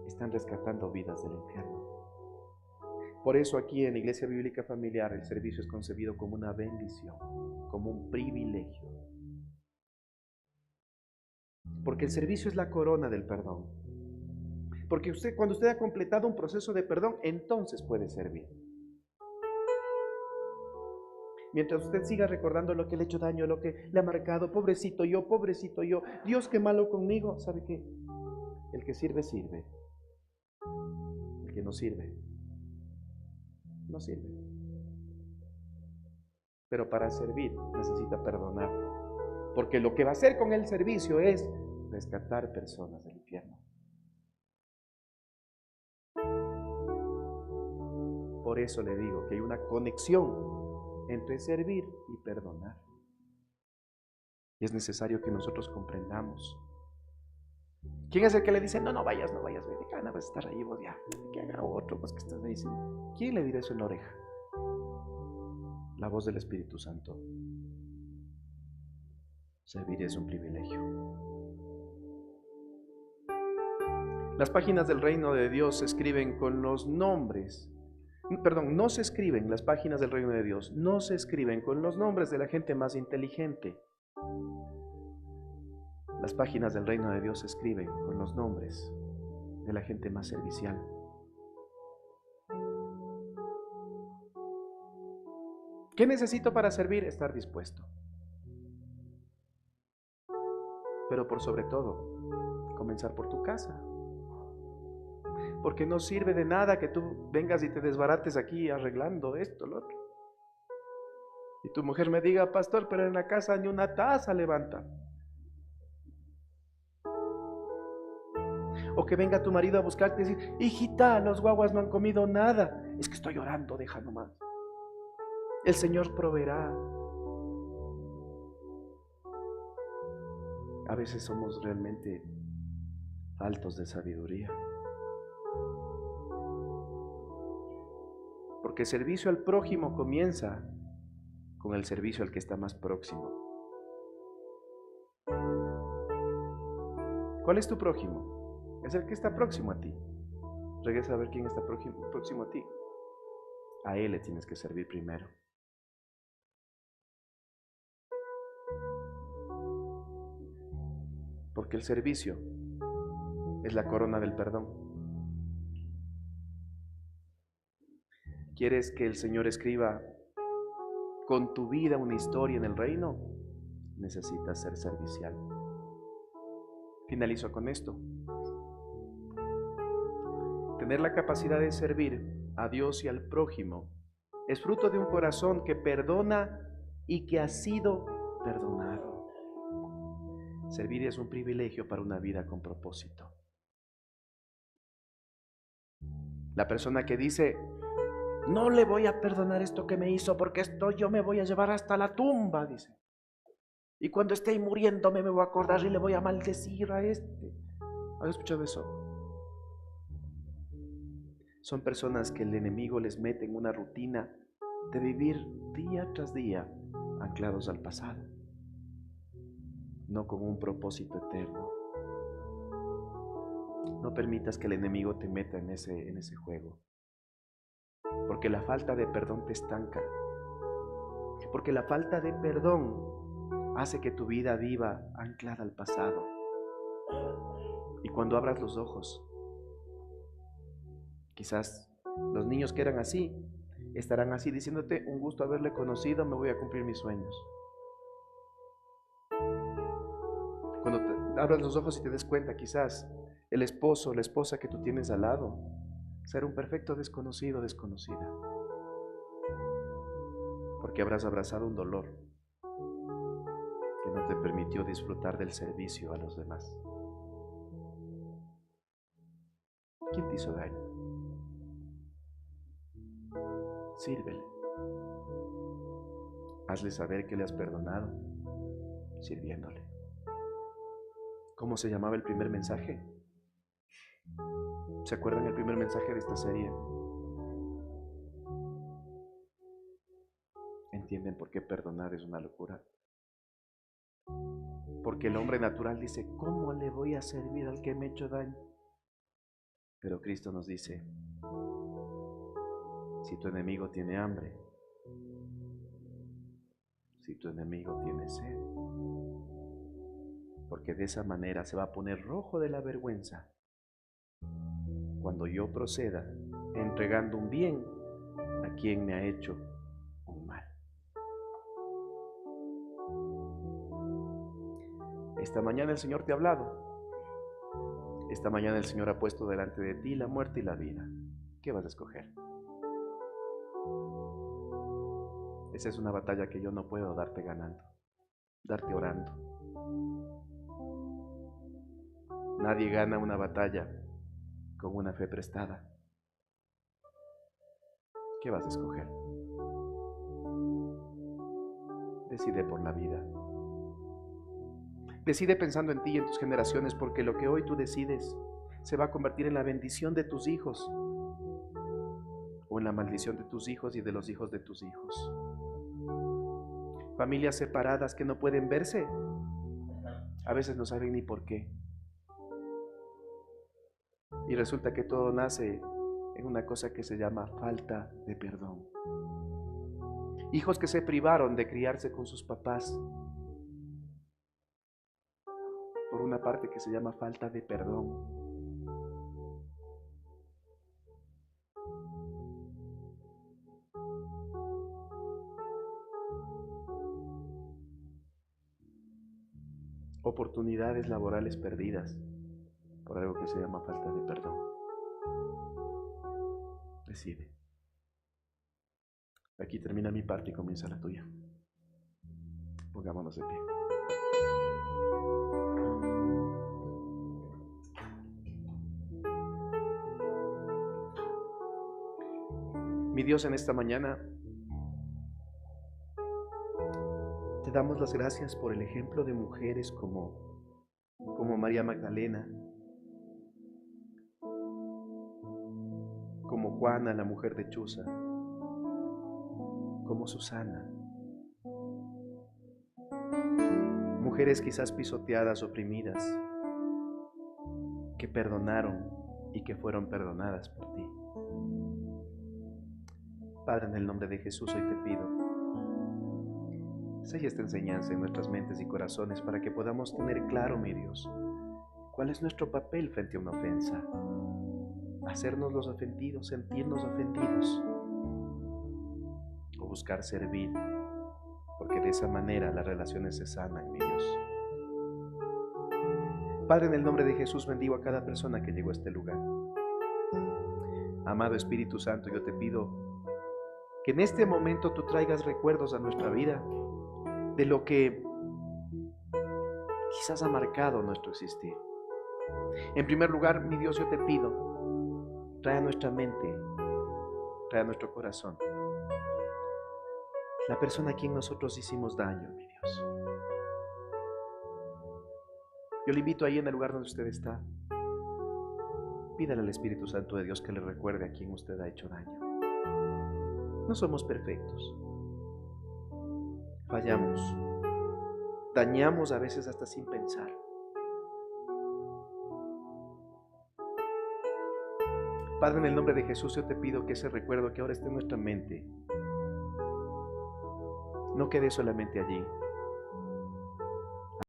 están rescatando vidas del infierno. Por eso aquí en la Iglesia Bíblica Familiar el servicio es concebido como una bendición, como un privilegio. Porque el servicio es la corona del perdón. Porque cuando usted ha completado un proceso de perdón, entonces puede servir. Mientras usted siga recordando lo que le ha hecho daño, lo que le ha marcado, pobrecito yo, Dios qué malo conmigo, ¿sabe qué? El que sirve, sirve. El que no sirve, no sirve. Pero para servir necesita perdonar. Porque lo que va a hacer con el servicio es rescatar personas del infierno. Por eso le digo que hay una conexión entre servir y perdonar. Y es necesario que nosotros comprendamos. ¿Quién es el que le dice, no vayas, vete, gana, vas a estar ahí vos ya, que haga otro, pues que estás ahí? ¿Quién le dirá eso en la oreja? La voz del Espíritu Santo. Servir es un privilegio. Las páginas del reino de Dios se escriben con los nombres no se escriben las páginas del reino de Dios, no se escriben con los nombres de la gente más inteligente. Las páginas del reino de Dios se escriben con los nombres de la gente más servicial. ¿Qué necesito para servir? Estar dispuesto. Pero por sobre todo, comenzar por tu casa. Porque no sirve de nada que tú vengas y te desbarates aquí arreglando esto, lo otro. Y tu mujer me diga, pastor, pero en la casa ni una taza levanta. O que venga tu marido a buscarte y decir, hijita, los guaguas no han comido nada. Es que estoy llorando, deja nomás. El Señor proveerá. A veces somos realmente faltos de sabiduría. Porque el servicio al prójimo comienza con el servicio al que está más próximo. ¿Cuál es tu prójimo? Es el que está próximo a ti. Regresa a ver quién está próximo a ti. A él le tienes que servir primero. Porque el servicio es la corona del perdón. ¿Quieres que el Señor escriba con tu vida una historia en el reino? Necesitas ser servicial. Finalizo con esto. Tener la capacidad de servir a Dios y al prójimo es fruto de un corazón que perdona y que ha sido perdonado. Servir es un privilegio para una vida con propósito. La persona que dice, no le voy a perdonar esto que me hizo porque esto yo me voy a llevar hasta la tumba, dice. Y cuando esté muriéndome me voy a acordar y le voy a maldecir a este. ¿Has escuchado eso? Son personas que el enemigo les mete en una rutina de vivir día tras día anclados al pasado, no con un propósito eterno. No permitas que el enemigo te meta en ese juego, porque la falta de perdón te estanca, porque la falta de perdón hace que tu vida viva anclada al pasado. Y cuando abras los ojos, quizás los niños que eran así estarán así diciéndote, un gusto haberle conocido, me voy a cumplir mis sueños. Cuando abras los ojos y te des cuenta, quizás el esposo o la esposa que tú tienes al lado será un perfecto desconocido o desconocida, porque habrás abrazado un dolor que no te permitió disfrutar del servicio a los demás. ¿Quién te hizo daño? Sírvele. Hazle saber que le has perdonado, sirviéndole. ¿Cómo se llamaba el primer mensaje? ¿Se acuerdan el primer mensaje de esta serie? ¿Entienden por qué perdonar es una locura? Porque el hombre natural dice, ¿cómo le voy a servir al que me ha hecho daño? Pero Cristo nos dice, si tu enemigo tiene hambre, si tu enemigo tiene sed, porque de esa manera se va a poner rojo de la vergüenza cuando yo proceda entregando un bien a quien me ha hecho un mal. Esta mañana el Señor te ha hablado. Esta mañana el Señor ha puesto delante de ti la muerte y la vida. ¿Qué vas a escoger? Esa es una batalla que yo no puedo darte ganando, darte orando. Nadie gana una batalla con una fe prestada. ¿Qué vas a escoger? Decide por la vida. Decide pensando en ti y en tus generaciones, porque lo que hoy tú decides se va a convertir en la bendición de tus hijos o en la maldición de tus hijos y de los hijos de tus hijos. Familias separadas que no pueden verse, a veces no saben ni por qué. Y resulta que todo nace en una cosa que se llama falta de perdón. Hijos que se privaron de criarse con sus papás por una parte que se llama falta de perdón. Oportunidades laborales perdidas por algo que se llama falta de perdón. Decide. Aquí termina mi parte y comienza la tuya. Pongámonos de pie. Mi Dios, en esta mañana te damos las gracias por el ejemplo de mujeres como María Magdalena, como Juana, la mujer de Chuza, como Susana. Mujeres quizás pisoteadas, oprimidas, que perdonaron y que fueron perdonadas por ti. Padre, en el nombre de Jesús hoy te pido, sella esta enseñanza en nuestras mentes y corazones para que podamos tener claro, mi Dios, cuál es nuestro papel frente a una ofensa. Hacernos los ofendidos, sentirnos ofendidos, o buscar servir, porque de esa manera las relaciones se sanan, mi Dios. Padre, en el nombre de Jesús bendigo a cada persona que llegó a este lugar. Amado Espíritu Santo, yo te pido que en este momento tú traigas recuerdos a nuestra vida de lo que quizás ha marcado nuestro existir. En primer lugar, mi Dios, yo te pido, trae a nuestra mente, trae a nuestro corazón la persona a quien nosotros hicimos daño, mi Dios. Yo le invito ahí en el lugar donde usted está, pídale al Espíritu Santo de Dios que le recuerde a quien usted ha hecho daño. No somos perfectos, fallamos, dañamos a veces hasta sin pensar. Padre, en el nombre de Jesús yo te pido que ese recuerdo que ahora esté en nuestra mente no quede solamente allí,